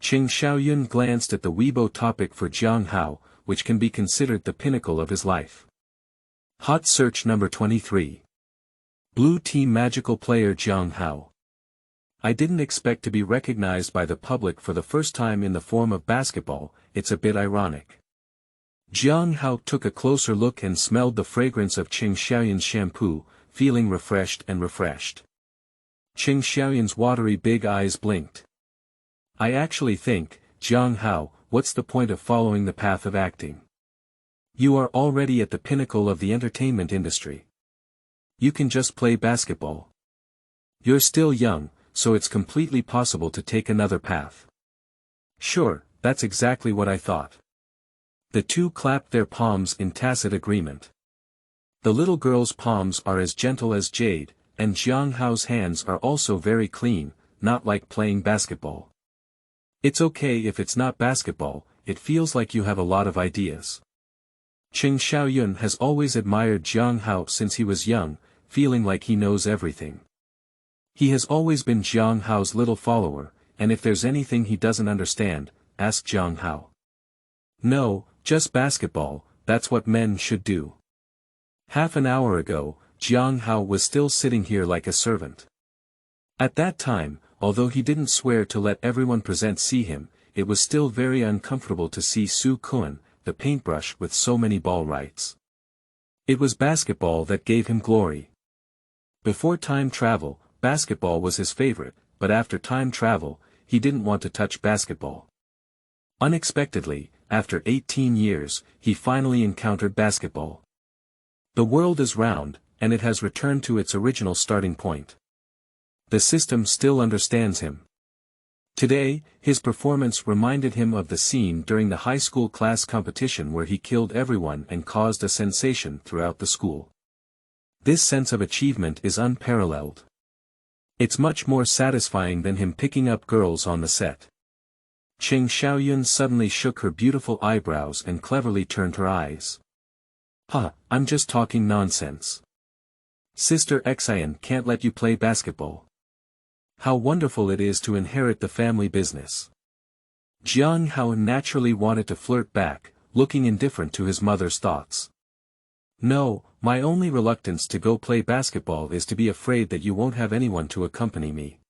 Cheng Xiaoyun glanced at the Weibo topic for Jiang Hao, which can be considered the pinnacle of his life. Hot search number 23. Blue team magical player Jiang Hao. I didn't expect to be recognized by the public for the first time in the form of basketball, it's a bit ironic. Jiang Hao took a closer look and smelled the fragrance of Cheng Xiaoyun's shampoo, feeling refreshed and refreshed. Cheng Xiaoyun's watery big eyes blinked. I actually think, Jiang Hao, what's the point of following the path of acting? You are already at the pinnacle of the entertainment industry. You can just play basketball. You're still young, so it's completely possible to take another path. Sure, that's exactly what I thought. The two clapped their palms in tacit agreement. The little girl's palms are as gentle as jade, and Jiang Hao's hands are also very clean, not like playing basketball. It's okay if it's not basketball, it feels like you have a lot of ideas. Cheng Xiaoyun has always admired Jiang Hao since he was young, feeling like he knows everything. He has always been Jiang Hao's little follower, and if there's anything he doesn't understand, ask Jiang Hao. No, just basketball, that's what men should do. Half an hour ago, Jiang Hao was still sitting here like a servant. At that time, although he didn't swear to let everyone present see him, it was still very uncomfortable to see Su Kun, the paintbrush with so many ball rights. It was basketball that gave him glory. Before time travel, basketball was his favorite, but after time travel, he didn't want to touch basketball. Unexpectedly, after 18 years, he finally encountered basketball. The world is round, and it has returned to its original starting point. The system still understands him. Today, his performance reminded him of the scene during the high school class competition where he killed everyone and caused a sensation throughout the school. This sense of achievement is unparalleled. It's much more satisfying than him picking up girls on the set. Cheng Xiaoyun suddenly shook her beautiful eyebrows and cleverly turned her eyes. I'm just talking nonsense. Sister Xian can't let you play basketball. How wonderful it is to inherit the family business. Jiang Hao naturally wanted to flirt back, looking indifferent to his mother's thoughts. No, my only reluctance to go play basketball is to be afraid that you won't have anyone to accompany me.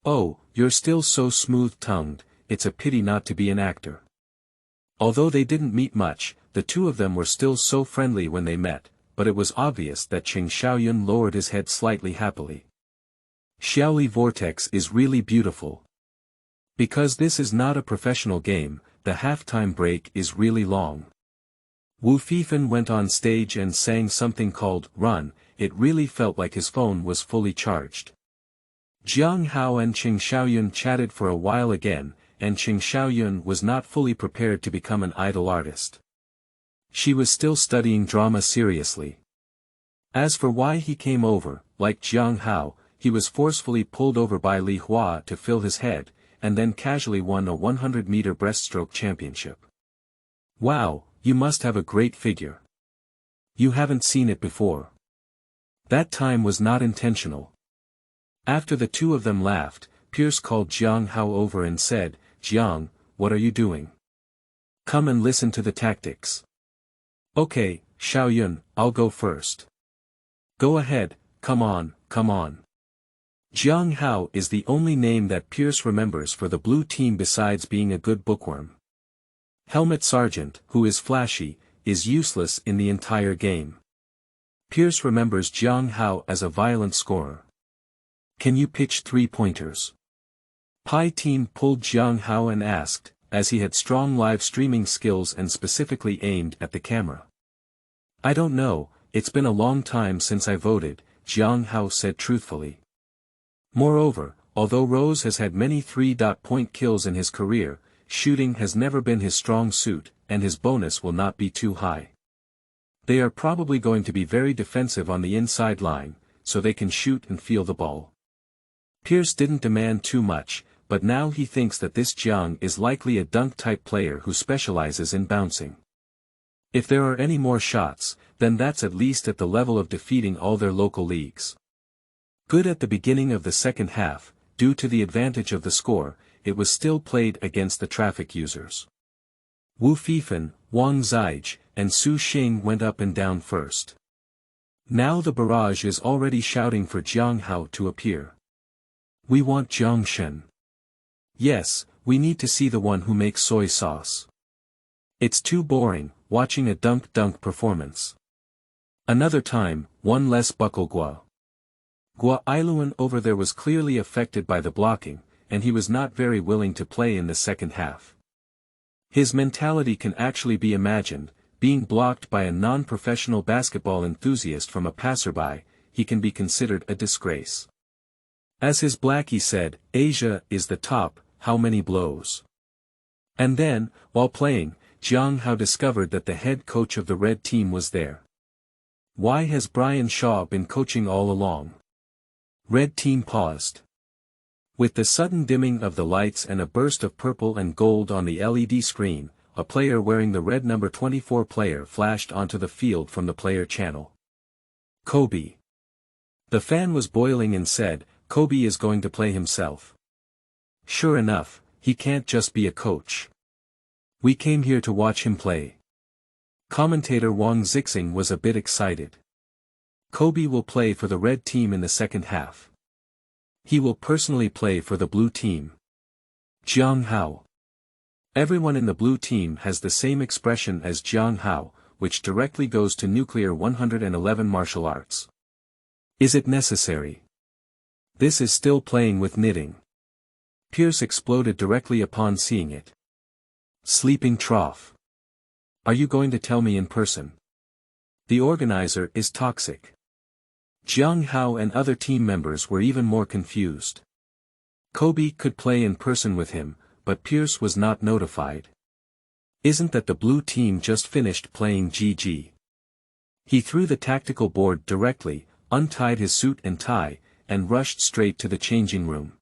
Oh, you're still so smooth-tongued, it's a pity not to be an actor. Although they didn't meet much, the two of them were still so friendly when they met, but it was obvious that Qing Xiaoyun lowered his head slightly happily. Xiaoli Vortex is really beautiful. Because this is not a professional game, the halftime break is really long. Wu Fifan went on stage and sang something called Run. It really felt like his phone was fully charged. Jiang Hao and Qing Xiaoyun chatted for a while again, and Qing Xiaoyun was not fully prepared to become an idol artist. She was still studying drama seriously. As for why he came over, like Jiang Hao, he was forcefully pulled over by Li Hua to fill his head, and then casually won a 100-meter breaststroke championship. Wow, you must have a great figure. You haven't seen it before. That time was not intentional. After the two of them laughed, Pierce called Jiang Hao over and said, Jiang, what are you doing? Come and listen to the tactics. Okay, Xiaoyun, I'll go first. Go ahead, come on, come on. Jiang Hao is the only name that Pierce remembers for the blue team besides being a good bookworm. Helmet Sergeant, who is flashy, is useless in the entire game. Pierce remembers Jiang Hao as a violent scorer. Can you pitch three-pointers? Pi Team pulled Jiang Hao and asked, as he had strong live streaming skills and specifically aimed at the camera. I don't know, it's been a long time since I voted, Jiang Hao said truthfully. Moreover, although Rose has had many three-point kills in his career, shooting has never been his strong suit, and his bonus will not be too high. They are probably going to be very defensive on the inside line, so they can shoot and feel the ball. Pierce didn't demand too much, but now he thinks that this Jiang is likely a dunk-type player who specializes in bouncing. If there are any more shots, then that's at least at the level of defeating all their local leagues. Good at the beginning of the second half, due to the advantage of the score, it was still played against the traffic users. Wu Fifan, Wang Zaij, and Su Xing went up and down first. Now the barrage is already shouting for Jiang Hao to appear. We want Jiang Shen. Yes, we need to see the one who makes soy sauce. It's too boring, watching a dunk performance. Another time, one less buckle Gua. Gua Iluan over there was clearly affected by the blocking, and he was not very willing to play in the second half. His mentality can actually be imagined, being blocked by a non-professional basketball enthusiast from a passerby, he can be considered a disgrace. As his Blackie said, Asia is the top, how many blows? And then, while playing, Jiang Hao discovered that the head coach of the red team was there. Why has Brian Shaw been coaching all along? Red team paused. With the sudden dimming of the lights and a burst of purple and gold on the LED screen, a player wearing the red number 24 player flashed onto the field from the player channel. Kobe. The fan was boiling and said, Kobe is going to play himself. Sure enough, he can't just be a coach. We came here to watch him play. Commentator Wang Zixing was a bit excited. Kobe will play for the red team in the second half. He will personally play for the blue team. Jiang Hao. Everyone in the blue team has the same expression as Jiang Hao, which directly goes to nuclear 111 martial arts. Is it necessary? This is still playing with knitting. Pierce exploded directly upon seeing it. Sleeping trough. Are you going to tell me in person? The organizer is toxic. Jiang Hao and other team members were even more confused. Kobe could play in person with him, but Pierce was not notified. Isn't that the blue team just finished playing GG? He threw the tactical board directly, untied his suit and tie, and rushed straight to the changing room.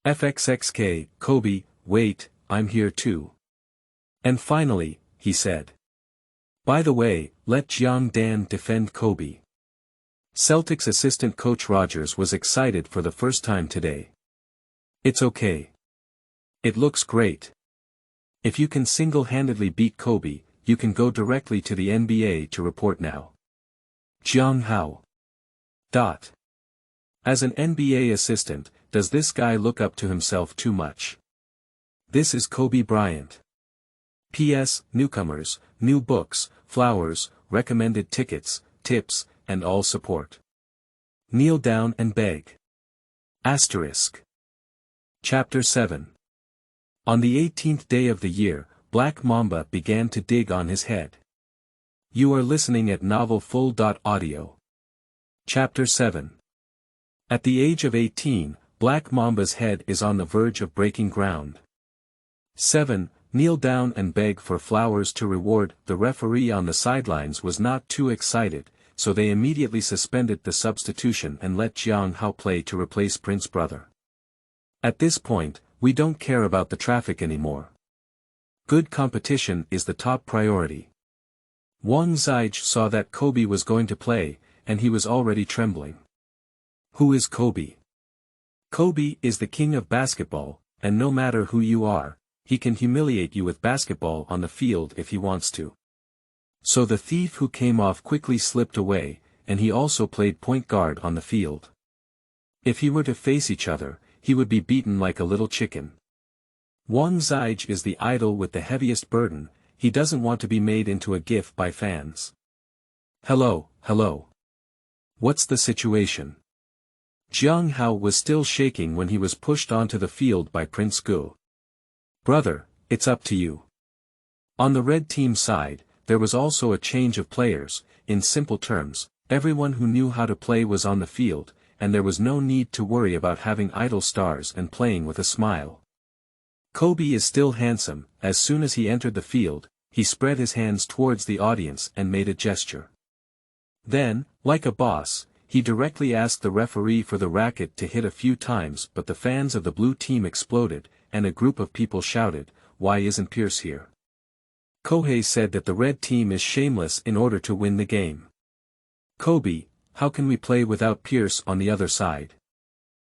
FXXK, Kobe, wait, I'm here too. And finally, he said. By the way, let Jiang Dan defend Kobe. Celtics assistant coach Rogers was excited for the first time today. It's okay. It looks great. If you can single-handedly beat Kobe, you can go directly to the NBA to report now. Jiang Hao. As an NBA assistant, does this guy look up to himself too much? This is Kobe Bryant. P.S. Newcomers, new books, flowers, recommended tickets, tips, and all support. Kneel down and beg. Asterisk. Chapter 7. On the 18th day of the year, Black Mamba began to dig on his head. You are listening at novelfull.audio. Chapter 7. At the age of 18, Black Mamba's head is on the verge of breaking ground. 7. Kneel down and beg for flowers to reward. The referee on the sidelines was not too excited, so they immediately suspended the substitution and let Jiang Hao play to replace Prince's brother. At this point, we don't care about the traffic anymore. Good competition is the top priority. Wang Zijie saw that Kobe was going to play, and he was already trembling. Who is Kobe? Kobe is the king of basketball, and no matter who you are, he can humiliate you with basketball on the field if he wants to. So the thief who came off quickly slipped away, and he also played point guard on the field. If he were to face each other, he would be beaten like a little chicken. Wang Zijie is the idol with the heaviest burden, he doesn't want to be made into a gif by fans. Hello. What's the situation? Jiang Hao was still shaking when he was pushed onto the field by Prince Gu. Brother, it's up to you. On the red team side, there was also a change of players. In simple terms, everyone who knew how to play was on the field, and there was no need to worry about having idle stars and playing with a smile. Kobe is still handsome. As soon as he entered the field, he spread his hands towards the audience and made a gesture. Then, like a boss, he directly asked the referee for the racket to hit a few times, but the fans of the blue team exploded, and a group of people shouted, "Why isn't Pierce here?" Kohei said that the red team is shameless in order to win the game. Kobe, how can we play without Pierce on the other side?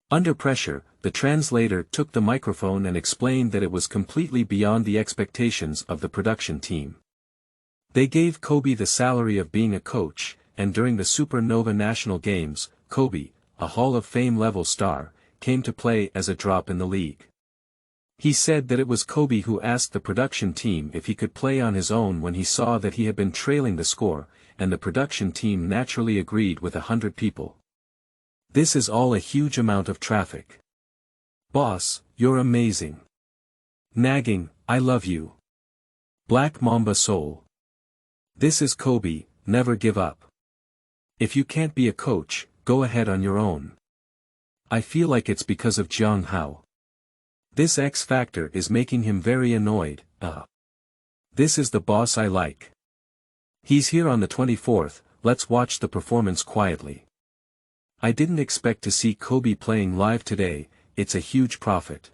Under pressure, the translator took the microphone and explained that it was completely beyond the expectations of the production team. They gave Kobe the salary of being a coach, and during the Supernova National Games, Kobe, a Hall of Fame level star, came to play as a drop in the league. He said that it was Kobe who asked the production team if he could play on his own when he saw that he had been trailing the score, and the production team naturally agreed with 100 people. This is all a huge amount of traffic. Boss, you're amazing. Nagging, I love you. Black Mamba Soul. This is Kobe, never give up. If you can't be a coach, go ahead on your own. I feel like it's because of Jiang Hao. This X factor is making him very annoyed. This is the boss I like. He's here on the 24th, let's watch the performance quietly. I didn't expect to see Kobe playing live today, it's a huge profit.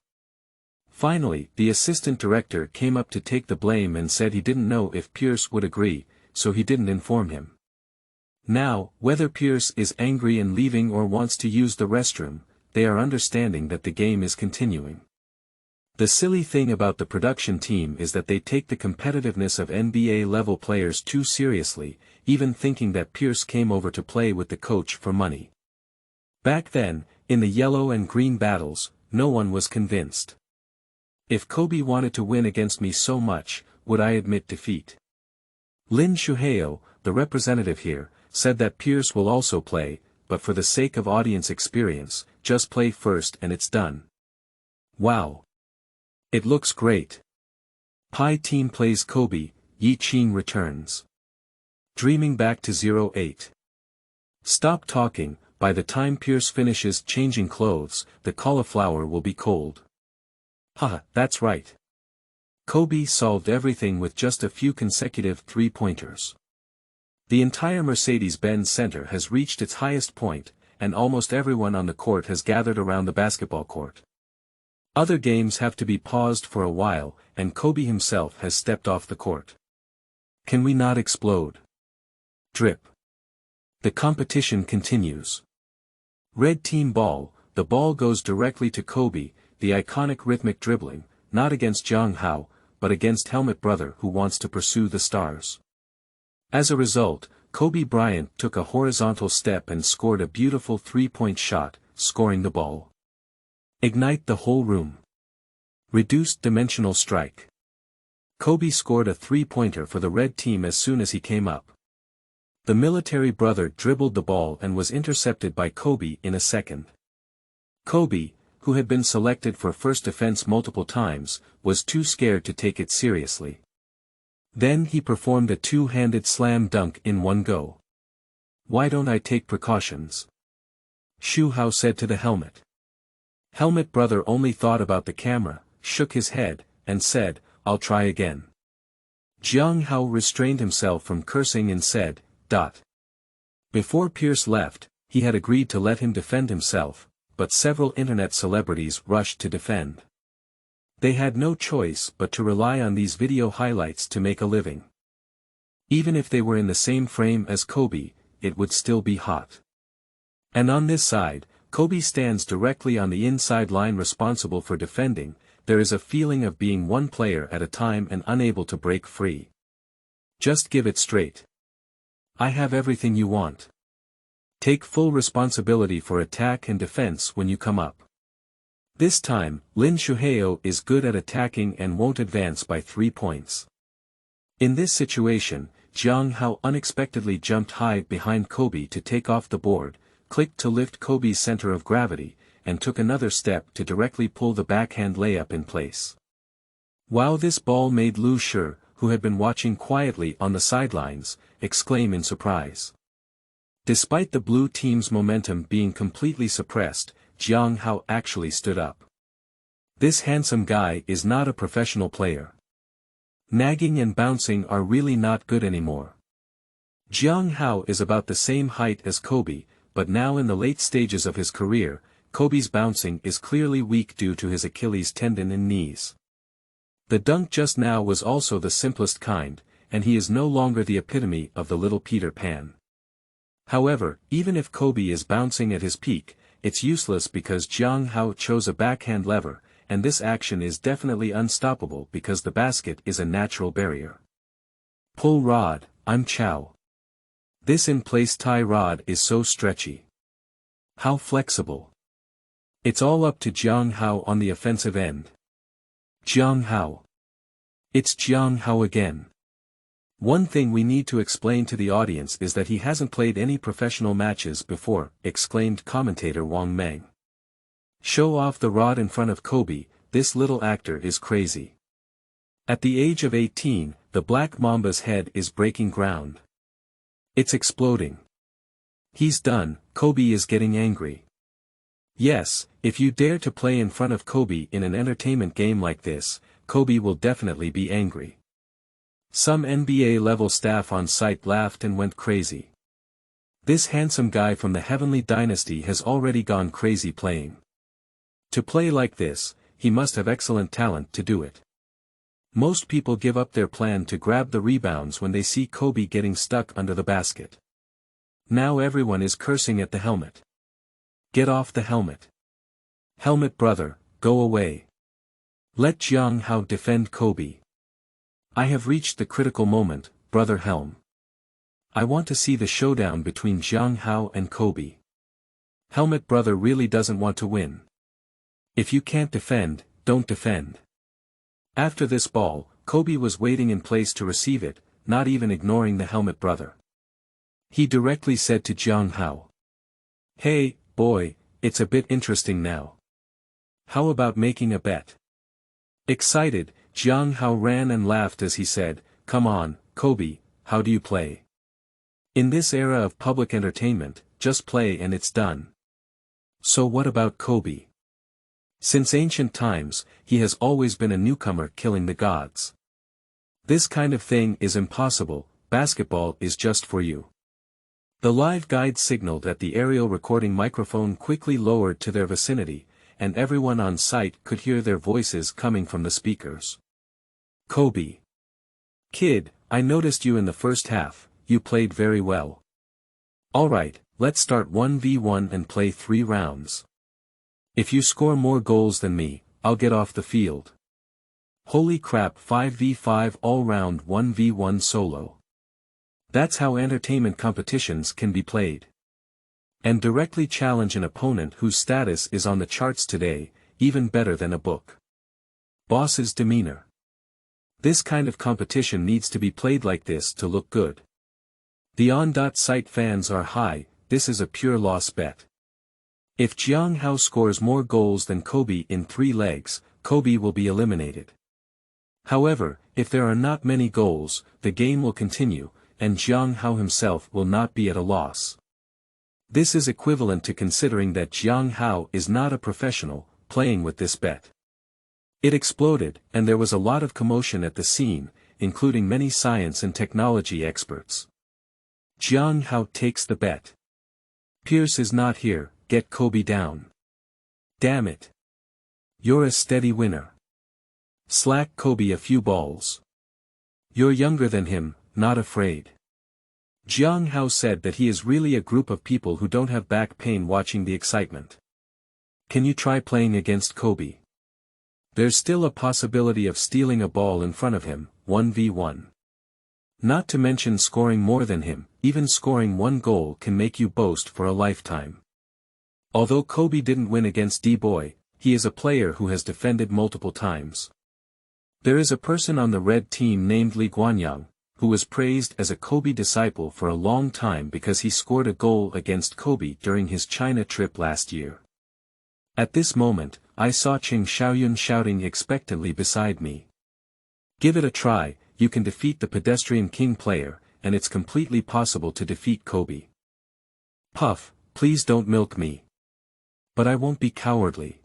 Finally, the assistant director came up to take the blame and said he didn't know if Pierce would agree, so he didn't inform him. Now, whether Pierce is angry and leaving or wants to use the restroom, they are understanding that the game is continuing. The silly thing about the production team is that they take the competitiveness of NBA-level players too seriously, even thinking that Pierce came over to play with the coach for money. Back then, in the yellow and green battles, no one was convinced. If Kobe wanted to win against me so much, would I admit defeat? Lin Shuheo, the representative here, said that Pierce will also play, but for the sake of audience experience, just play first and it's done. Wow. It looks great. Pi team plays Kobe, Yi Qing returns. Dreaming back to 08. Stop talking, by the time Pierce finishes changing clothes, the cauliflower will be cold. Haha, that's right. Kobe solved everything with just a few consecutive three-pointers. The entire Mercedes-Benz Center has reached its highest point, and almost everyone on the court has gathered around the basketball court. Other games have to be paused for a while, and Kobe himself has stepped off the court. Can we not explode? Drip. The competition continues. Red team ball, the ball goes directly to Kobe, the iconic rhythmic dribbling, not against Jiang Hao, but against Helmet Brother who wants to pursue the stars. As a result, Kobe Bryant took a horizontal step and scored a beautiful three-point shot, scoring the ball. Ignite the whole room. Reduced dimensional strike. Kobe scored a three-pointer for the red team as soon as he came up. The military brother dribbled the ball and was intercepted by Kobe in a second. Kobe, who had been selected for first defense multiple times, was too scared to take it seriously. Then he performed a two-handed slam dunk in one go. "Why don't I take precautions?" Xu Hao said to the helmet. Helmet brother only thought about the camera, shook his head, and said, "I'll try again." Jiang Hao restrained himself from cursing and said, Before Pierce left, he had agreed to let him defend himself, but several internet celebrities rushed to defend. They had no choice but to rely on these video highlights to make a living. Even if they were in the same frame as Kobe, it would still be hot. And on this side, Kobe stands directly on the inside line responsible for defending. There is a feeling of being one player at a time and unable to break free. Just give it straight. I have everything you want. Take full responsibility for attack and defense when you come up. This time, Lin Shuheo is good at attacking and won't advance by 3 points. In this situation, Jiang Hao unexpectedly jumped high behind Kobe to take off the board, clicked to lift Kobe's center of gravity, and took another step to directly pull the backhand layup in place. Wow! This ball made Lu Shi, who had been watching quietly on the sidelines, exclaim in surprise. Despite the blue team's momentum being completely suppressed, Jiang Hao actually stood up. This handsome guy is not a professional player. Nagging and bouncing are really not good anymore. Jiang Hao is about the same height as Kobe, but now in the late stages of his career, Kobe's bouncing is clearly weak due to his Achilles tendon and knees. The dunk just now was also the simplest kind, and he is no longer the epitome of the little Peter Pan. However, even if Kobe is bouncing at his peak, it's useless because Jiang Hao chose a backhand lever, and this action is definitely unstoppable because the basket is a natural barrier. Pull rod, I'm Chow. This in-place tie rod is so stretchy. How flexible. It's all up to Jiang Hao on the offensive end. Jiang Hao. It's Jiang Hao again. One thing we need to explain to the audience is that he hasn't played any professional matches before, exclaimed commentator Wang Meng. Show off the rod in front of Kobe, this little actor is crazy. At the age of 18, the Black Mamba's head is breaking ground. It's exploding. He's done, Kobe is getting angry. Yes, if you dare to play in front of Kobe in an entertainment game like this, Kobe will definitely be angry. Some NBA-level staff on site laughed and went crazy. This handsome guy from the Heavenly Dynasty has already gone crazy playing. To play like this, he must have excellent talent to do it. Most people give up their plan to grab the rebounds when they see Kobe getting stuck under the basket. Now everyone is cursing at the helmet. Get off the helmet. Helmet brother, go away. Let Jiang Hao defend Kobe. I have reached the critical moment, brother Helm. I want to see the showdown between Jiang Hao and Kobe. Helmet brother really doesn't want to win. If you can't defend, don't defend. After this ball, Kobe was waiting in place to receive it, not even ignoring the helmet brother. He directly said to Jiang Hao. Hey, boy, it's a bit interesting now. How about making a bet? Excited, Jiang Hao ran and laughed as he said, Come on, Kobe, how do you play? In this era of public entertainment, just play and it's done. So what about Kobe? Since ancient times, he has always been a newcomer killing the gods. This kind of thing is impossible, basketball is just for you. The live guide signaled that the aerial recording microphone quickly lowered to their vicinity, and everyone on site could hear their voices coming from the speakers. Kobe. Kid, I noticed you in the first half, you played very well. Alright, let's start 1v1 and play 3 rounds. If you score more goals than me, I'll get off the field. Holy crap, 5v5 all round 1v1 solo. That's how entertainment competitions can be played. And directly challenge an opponent whose status is on the charts today, even better than a book. Boss's demeanor. This kind of competition needs to be played like this to look good. The on.site fans are high, this is a pure loss bet. If Jiang Hao scores more goals than Kobe in 3 legs, Kobe will be eliminated. However, if there are not many goals, the game will continue, and Jiang Hao himself will not be at a loss. This is equivalent to considering that Jiang Hao is not a professional, playing with this bet. It exploded, and there was a lot of commotion at the scene, including many science and technology experts. Jiang Hao takes the bet. Pierce is not here, get Kobe down. Damn it. You're a steady winner. Slack Kobe a few balls. You're younger than him, not afraid. Jiang Hao said that he is really a group of people who don't have back pain watching the excitement. Can you try playing against Kobe? There's still a possibility of stealing a ball in front of him, 1v1. Not to mention scoring more than him, even scoring 1 goal can make you boast for a lifetime. Although Kobe didn't win against D-Boy, he is a player who has defended multiple times. There is a person on the red team named Li Guanyang, who was praised as a Kobe disciple for a long time because he scored a goal against Kobe during his China trip last year. At this moment, I saw Qing Xiaoyun shouting expectantly beside me. Give it a try, you can defeat the pedestrian king player, and it's completely possible to defeat Kobe. Puff, please don't milk me. But I won't be cowardly.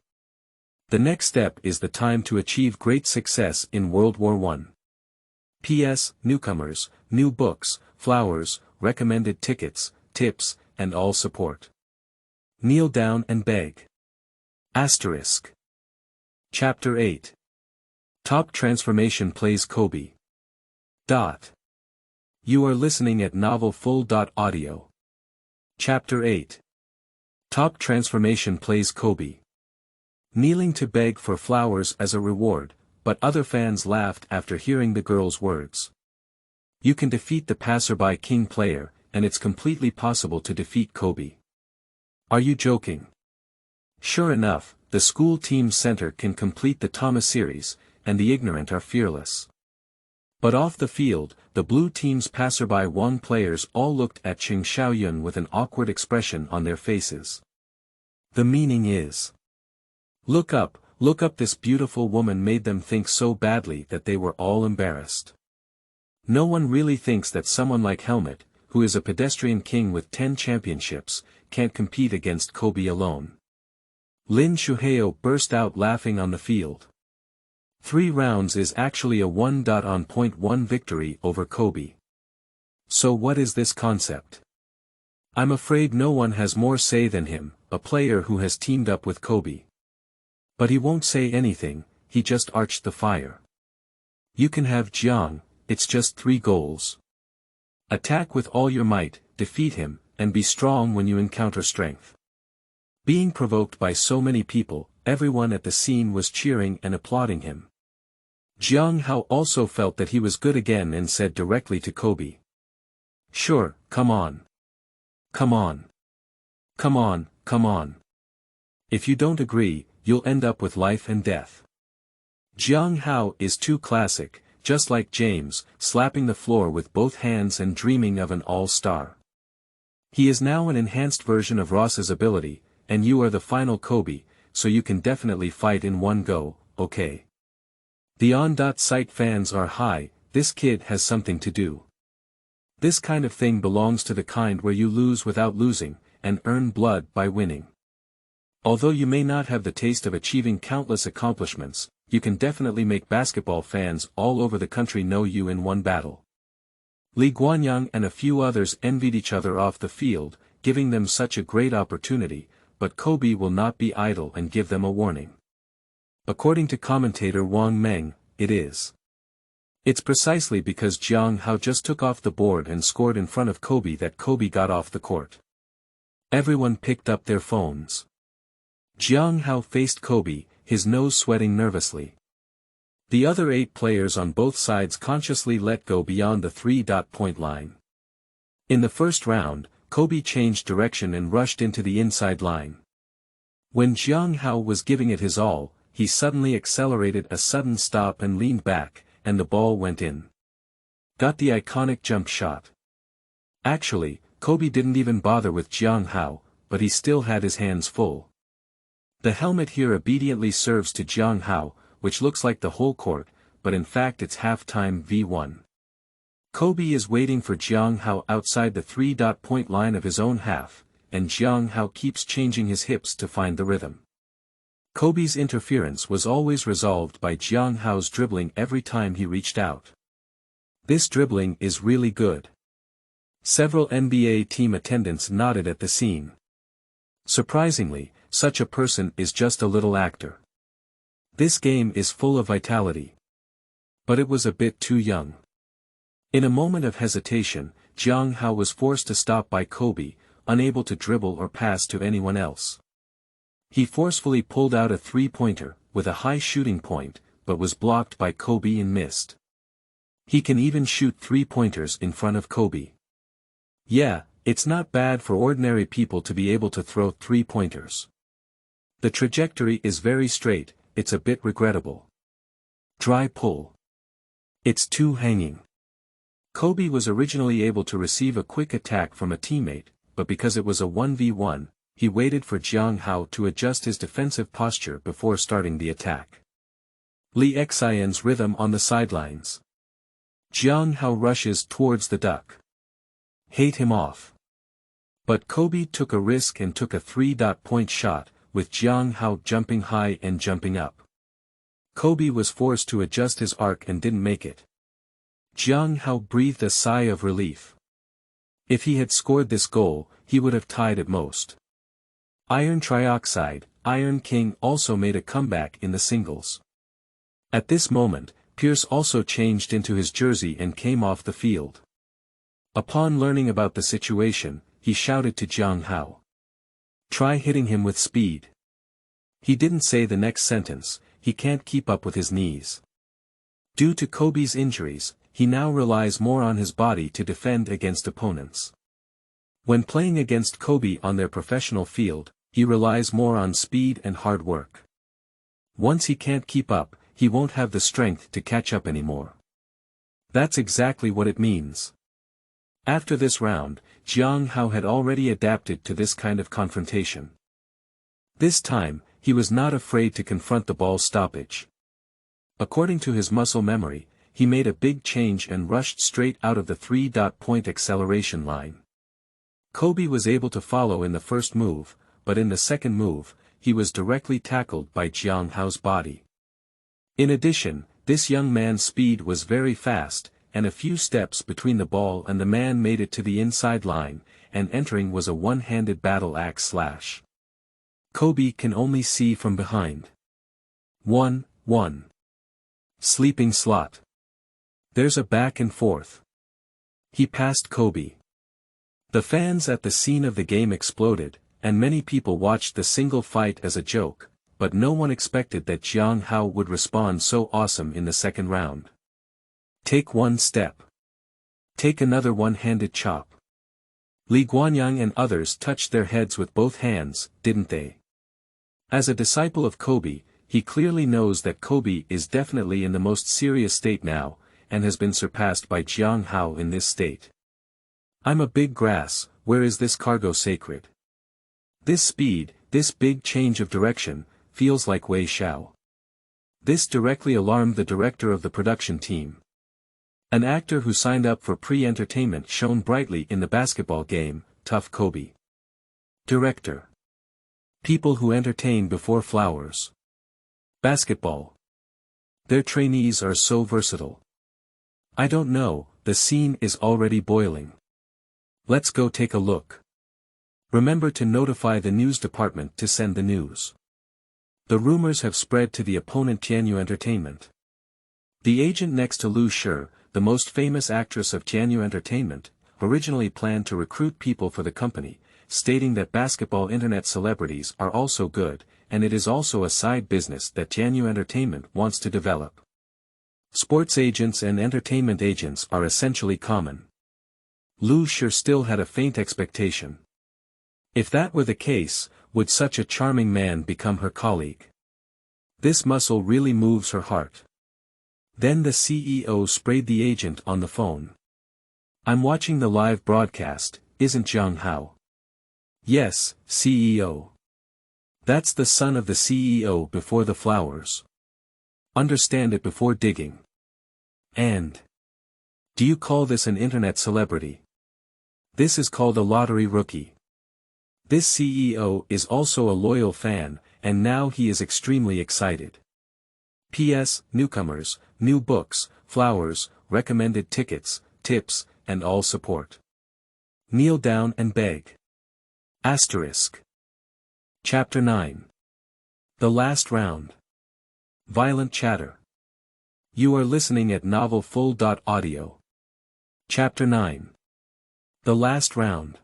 The next step is the time to achieve great success in World War I. P.S. Newcomers, new books, flowers, recommended tickets, tips, and all support. Kneel down and beg. Asterisk. Chapter 8. Top Transformation Plays Kobe. You are listening at novelfull.audio. Chapter 8. Top Transformation Plays Kobe. Kneeling to beg for flowers as a reward, but other fans laughed after hearing the girl's words. You can defeat the passerby king player, and it's completely possible to defeat Kobe. Are you joking? Sure enough, the school team center can complete the Tama series, and the ignorant are fearless. But off the field, the blue team's passerby Wang players all looked at Qing Xiaoyun with an awkward expression on their faces. The meaning is, look up, this beautiful woman made them think so badly that they were all embarrassed. No one really thinks that someone like Helmut, who is a pedestrian king with 10 championships, can't compete against Kobe alone. Lin Shuheo burst out laughing on the field. 3 rounds is actually a 1.1 victory over Kobe. So what is this concept? I'm afraid no one has more say than him, a player who has teamed up with Kobe. But he won't say anything, he just arched the fire. You can have Jiang, it's just 3 goals. Attack with all your might, defeat him, and be strong when you encounter strength. Being provoked by so many people, everyone at the scene was cheering and applauding him. Jiang Hao also felt that he was good again and said directly to Kobe. Sure, come on. Come on. Come on, come on. If you don't agree, you'll end up with life and death. Jiang Hao is too classic, just like James, slapping the floor with both hands and dreaming of an all-star. He is now an enhanced version of Ross's ability, and you are the final Kobe, so you can definitely fight in one go, okay? The on.site fans are high, this kid has something to do. This kind of thing belongs to the kind where you lose without losing, and earn blood by winning. Although you may not have the taste of achieving countless accomplishments, you can definitely make basketball fans all over the country know you in one battle. Li Guanyang and a few others envied each other off the field, giving them such a great opportunity, but Kobe will not be idle and give them a warning. According to commentator Wang Meng, it is. It's precisely because Jiang Hao just took off the board and scored in front of Kobe that Kobe got off the court. Everyone picked up their phones. Jiang Hao faced Kobe, his nose sweating nervously. The other 8 players on both sides consciously let go beyond the 3-point line. In the first round, Kobe changed direction and rushed into the inside line. When Jiang Hao was giving it his all, he suddenly accelerated a sudden stop and leaned back, and the ball went in. Got the iconic jump shot. Actually, Kobe didn't even bother with Jiang Hao, but he still had his hands full. The helmet here obediently serves to Jiang Hao, which looks like the whole court, but in fact it's half-time v1. Kobe is waiting for Jiang Hao outside the three-point line of his own half, and Jiang Hao keeps changing his hips to find the rhythm. Kobe's interference was always resolved by Jiang Hao's dribbling every time he reached out. This dribbling is really good. Several NBA team attendants nodded at the scene. Surprisingly, such a person is just a little actor. This game is full of vitality. But it was a bit too young. In a moment of hesitation, Jiang Hao was forced to stop by Kobe, unable to dribble or pass to anyone else. He forcefully pulled out a three-pointer, with a high shooting point, but was blocked by Kobe and missed. He can even shoot three-pointers in front of Kobe. Yeah, it's not bad for ordinary people to be able to throw three-pointers. The trajectory is very straight, it's a bit regrettable. Dry pull. It's too hanging. Kobe was originally able to receive a quick attack from a teammate, but because it was a 1v1, he waited for Jiang Hao to adjust his defensive posture before starting the attack. Li Xian's rhythm on the sidelines. Jiang Hao rushes towards the duck. Hate him off. But Kobe took a risk and took a three-point shot, with Jiang Hao jumping high and jumping up. Kobe was forced to adjust his arc and didn't make it. Jiang Hao breathed a sigh of relief. If he had scored this goal, he would have tied at most. Iron Trioxide, Iron King also made a comeback in the singles. At this moment, Pierce also changed into his jersey and came off the field. Upon learning about the situation, he shouted to Jiang Hao. Try hitting him with speed. He didn't say the next sentence, he can't keep up with his knees. Due to Kobe's injuries, he now relies more on his body to defend against opponents. When playing against Kobe on their professional field, he relies more on speed and hard work. Once he can't keep up, he won't have the strength to catch up anymore. That's exactly what it means. After this round, Jiang Hao had already adapted to this kind of confrontation. This time, he was not afraid to confront the ball stoppage. According to his muscle memory, he made a big change and rushed straight out of the three-point acceleration line. Kobe was able to follow in the first move, but in the second move, he was directly tackled by Jiang Hao's body. In addition, this young man's speed was very fast, and a few steps between the ball and the man made it to the inside line, and entering was a one-handed battle axe slash. Kobe can only see from behind. 1-1. Sleeping slot. There's a back and forth. He passed Kobe. The fans at the scene of the game exploded, and many people watched the single fight as a joke, but no one expected that Jiang Hao would respond so awesome in the second round. Take one step. Take another one-handed chop. Li Guanyang and others touched their heads with both hands, didn't they? As a disciple of Kobe, he clearly knows that Kobe is definitely in the most serious state now, and has been surpassed by Jiang Hao in this state. I'm a big grass, where is this cargo sacred? This speed, this big change of direction, feels like Weishao. This directly alarmed the director of the production team. An actor who signed up for pre-entertainment shone brightly in the basketball game, Tough Kobe. Director. People who entertain before flowers. Basketball. Their trainees are so versatile. I don't know, the scene is already boiling. Let's go take a look. Remember to notify the news department to send the news. The rumors have spread to the opponent Tianyu Entertainment. The agent next to Lu Shi, the most famous actress of Tianyu Entertainment, originally planned to recruit people for the company, stating that basketball internet celebrities are also good, and it is also a side business that Tianyu Entertainment wants to develop. Sports agents and entertainment agents are essentially common. Lu Shi still had a faint expectation. If that were the case, would such a charming man become her colleague? This muscle really moves her heart. Then the CEO sprayed the agent on the phone. I'm watching the live broadcast, isn't Jiang Hao? Yes, CEO. That's the son of the CEO before the flowers. Understand it before digging. And do you call this an internet celebrity? This is called a lottery rookie. This CEO is also a loyal fan, and now he is extremely excited. P.S. Newcomers, new books, flowers, recommended tickets, tips, and all support. Kneel down and beg. Asterisk. Chapter 9. The Last Round. Violent Chatter. You are listening at novelfull.audio. Chapter 9. The Last Round.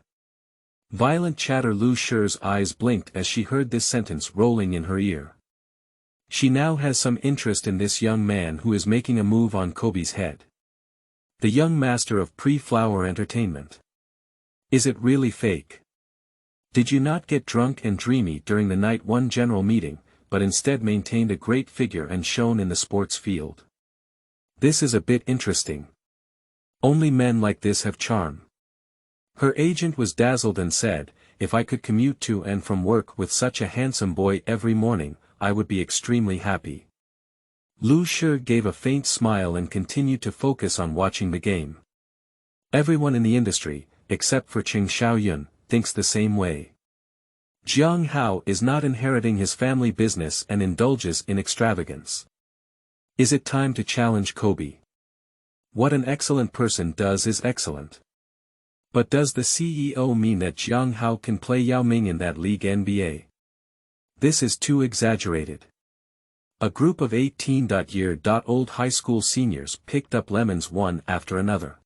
Violent chatter. Lu Shi's eyes blinked as she heard this sentence rolling in her ear. She now has some interest in this young man who is making a move on Kobe's head. The young master of pre-flower entertainment. Is it really fake? Did you not get drunk and dreamy during the night one general meeting, but instead maintained a great figure and shone in the sports field? This is a bit interesting. Only men like this have charm. Her agent was dazzled and said, if I could commute to and from work with such a handsome boy every morning, I would be extremely happy. Lu Shi gave a faint smile and continued to focus on watching the game. Everyone in the industry, except for Qing Xiaoyun, thinks the same way. Jiang Hao is not inheriting his family business and indulges in extravagance. Is it time to challenge Kobe? What an excellent person does is excellent. But does the CEO mean that Jiang Hao can play Yao Ming in that league NBA? This is too exaggerated. A group of 18-year-old high school seniors picked up lemons one after another.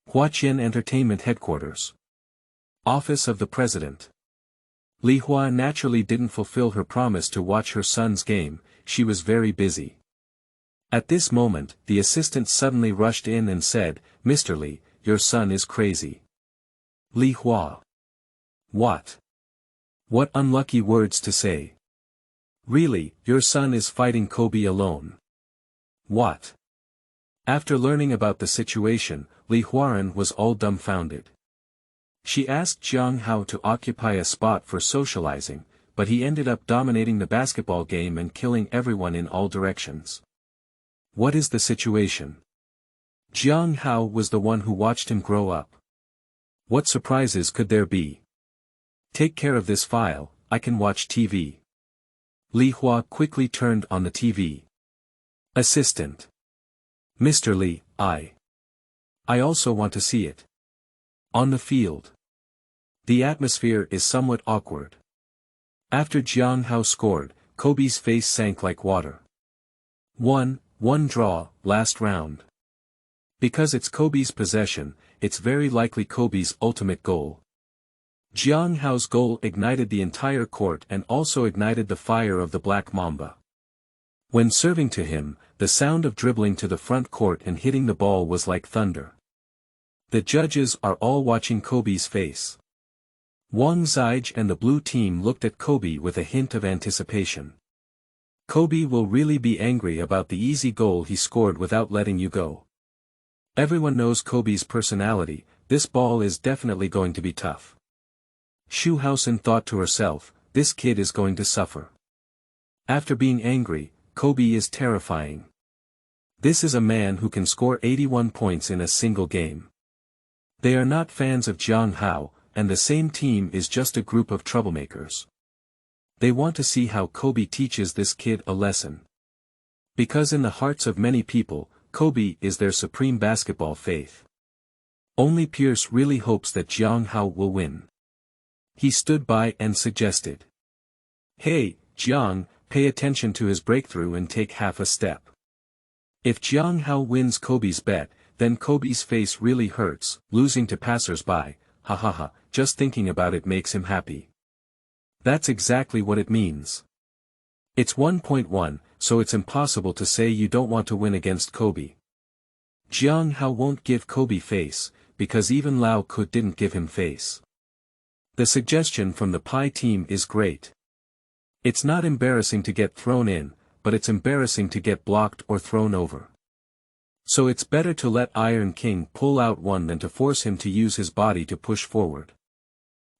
Huaqian Entertainment Headquarters. Office of the President. Li Hua naturally didn't fulfill her promise to watch her son's game, she was very busy. At this moment, the assistant suddenly rushed in and said, Mr. Li, your son is crazy. Li Hua. What? What unlucky words to say. Really, your son is fighting Kobe alone. What? After learning about the situation, Li Huaran was all dumbfounded. She asked Jiang Hao to occupy a spot for socializing, but he ended up dominating the basketball game and killing everyone in all directions. What is the situation? Jiang Hao was the one who watched him grow up. What surprises could there be? Take care of this file, I can watch TV. Li Hua quickly turned on the TV. Assistant. Mr. Li, I also want to see it. On the field. The atmosphere is somewhat awkward. After Jiang Hao scored, Kobe's face sank like water. 1 draw, last round. Because it's Kobe's possession, it's very likely Kobe's ultimate goal. Jiang Hao's goal ignited the entire court and also ignited the fire of the Black Mamba. When serving to him, the sound of dribbling to the front court and hitting the ball was like thunder. The judges are all watching Kobe's face. Wang Zige and the blue team looked at Kobe with a hint of anticipation. Kobe will really be angry about the easy goal he scored without letting you go. Everyone knows Kobe's personality, this ball is definitely going to be tough. Schuhausen thought to herself, this kid is going to suffer. After being angry, Kobe is terrifying. This is a man who can score 81 points in a single game. They are not fans of Jiang Hao, and the same team is just a group of troublemakers. They want to see how Kobe teaches this kid a lesson. Because in the hearts of many people, Kobe is their supreme basketball faith. Only Pierce really hopes that Jiang Hao will win. He stood by and suggested. Hey, Jiang, pay attention to his breakthrough and take half a step. If Jiang Hao wins Kobe's bet, then Kobe's face really hurts, losing to passers-by, ha ha ha, just thinking about it makes him happy. That's exactly what it means. It's 1.1, so it's impossible to say you don't want to win against Kobe. Jiang Hao won't give Kobe face, because even Lao Ku didn't give him face. The suggestion from the Pi team is great. It's not embarrassing to get thrown in, but it's embarrassing to get blocked or thrown over. So it's better to let Iron King pull out one than to force him to use his body to push forward.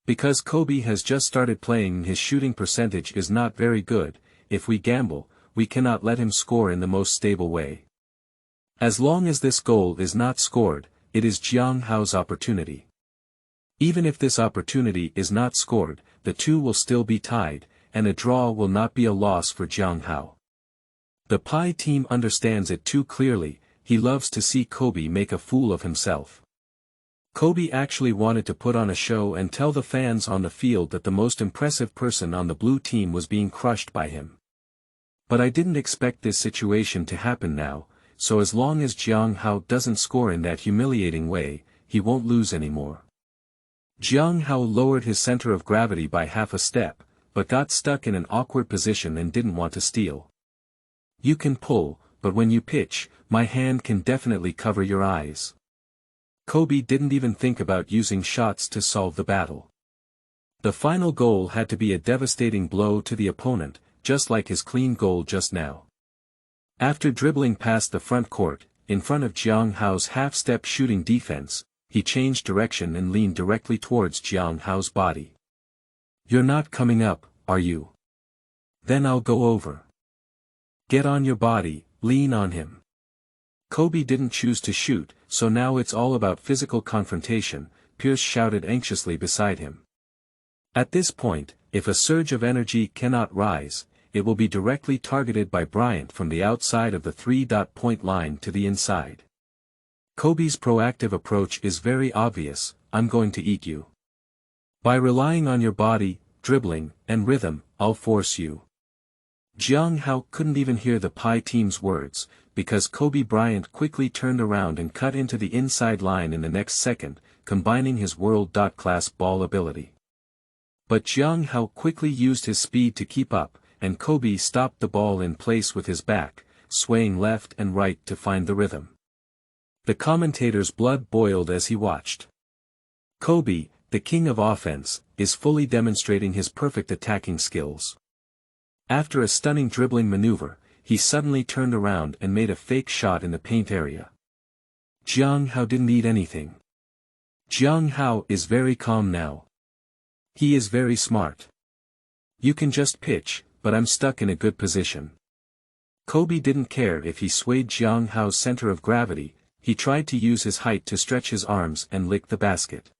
Because Kobe has just started playing and his shooting percentage is not very good, if we gamble, we cannot let him score in the most stable way. As long as this goal is not scored, it is Jiang Hao's opportunity. Even if this opportunity is not scored, the two will still be tied, and a draw will not be a loss for Jiang Hao. The Pi team understands it too clearly. He loves to see Kobe make a fool of himself. Kobe actually wanted to put on a show and tell the fans on the field that the most impressive person on the blue team was being crushed by him. But I didn't expect this situation to happen now, so as long as Jiang Hao doesn't score in that humiliating way, he won't lose anymore. Jiang Hao lowered his center of gravity by half a step, but got stuck in an awkward position and didn't want to steal. You can pull, but when you pitch, my hand can definitely cover your eyes. Kobe didn't even think about using shots to solve the battle. The final goal had to be a devastating blow to the opponent, just like his clean goal just now. After dribbling past the front court, in front of Jiang Hao's half-step shooting defense, he changed direction and leaned directly towards Jiang Hao's body. You're not coming up, are you? Then I'll go over. Get on your body, lean on him. Kobe didn't choose to shoot, so now it's all about physical confrontation, Pierce shouted anxiously beside him. At this point, if a surge of energy cannot rise, it will be directly targeted by Bryant from the outside of the three-point line to the inside. Kobe's proactive approach is very obvious, I'm going to eat you. By relying on your body, dribbling, and rhythm, I'll force you. Jiang Hao couldn't even hear the Pi team's words, because Kobe Bryant quickly turned around and cut into the inside line in the next second, combining his world-class ball ability. But Jiang Hao quickly used his speed to keep up, and Kobe stopped the ball in place with his back, swaying left and right to find the rhythm. The commentator's blood boiled as he watched. Kobe, the king of offense, is fully demonstrating his perfect attacking skills. After a stunning dribbling maneuver, he suddenly turned around and made a fake shot in the paint area. Jiang Hao didn't eat anything. Jiang Hao is very calm now. He is very smart. You can just pitch, but I'm stuck in a good position. Kobe didn't care if he swayed Jiang Hao's center of gravity, he tried to use his height to stretch his arms and lick the basket.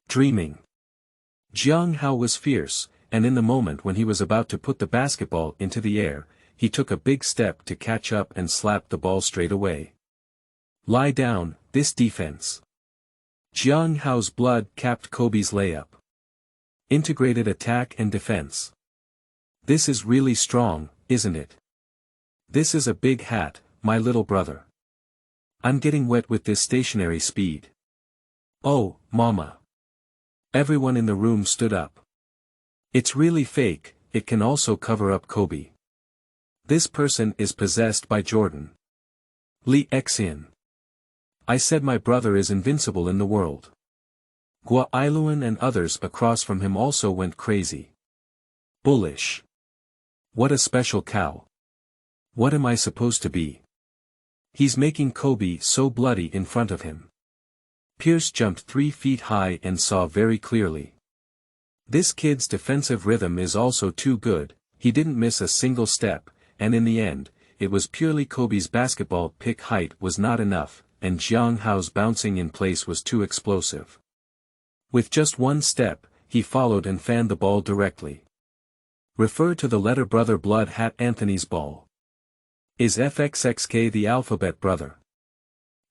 Dreaming. Jiang Hao was fierce, and in the moment when he was about to put the basketball into the air, he took a big step to catch up and slap the ball straight away. Lie down, this defense. Jiang Hao's blood capped Kobe's layup. Integrated attack and defense. This is really strong, isn't it? This is a big hat, my little brother. I'm getting wet with this stationary speed. Oh, Mama. Everyone in the room stood up. It's really fake, it can also cover up Kobe. This person is possessed by Jordan. Li Xian. I said my brother is invincible in the world. Gua Iluan and others across from him also went crazy. Bullish. What a special cow. What am I supposed to be? He's making Kobe so bloody in front of him. Pierce jumped 3 feet high and saw very clearly. This kid's defensive rhythm is also too good, he didn't miss a single step, and in the end, it was purely Kobe's basketball pick height was not enough, and Jiang Hao's bouncing in place was too explosive. With just one step, he followed and fanned the ball directly. Refer to the letter brother blood hat Anthony's ball. Is FXXK the alphabet brother?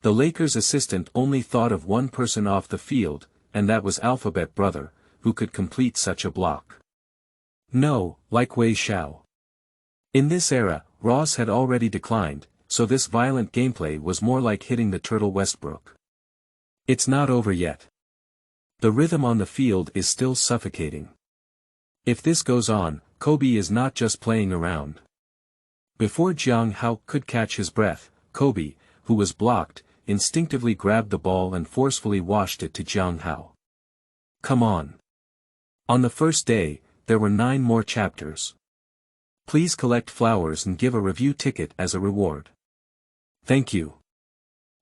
The Lakers' assistant only thought of one person off the field, and that was alphabet brother, who could complete such a block. No, like Weishao. In this era, Ross had already declined, so this violent gameplay was more like hitting the Turtle Westbrook. It's not over yet. The rhythm on the field is still suffocating. If this goes on, Kobe is not just playing around. Before Jiang Hao could catch his breath, Kobe, who was blocked, instinctively grabbed the ball and forcefully washed it to Jiang Hao. Come on. On the first day, there were 9 more chapters. Please collect flowers and give a review ticket as a reward. Thank you.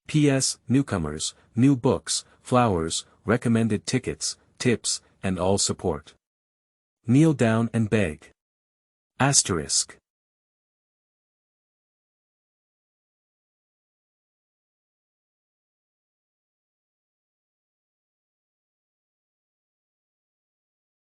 P.S. Newcomers, new books, flowers, recommended tickets, tips, and all support. Kneel down and beg. Asterisk.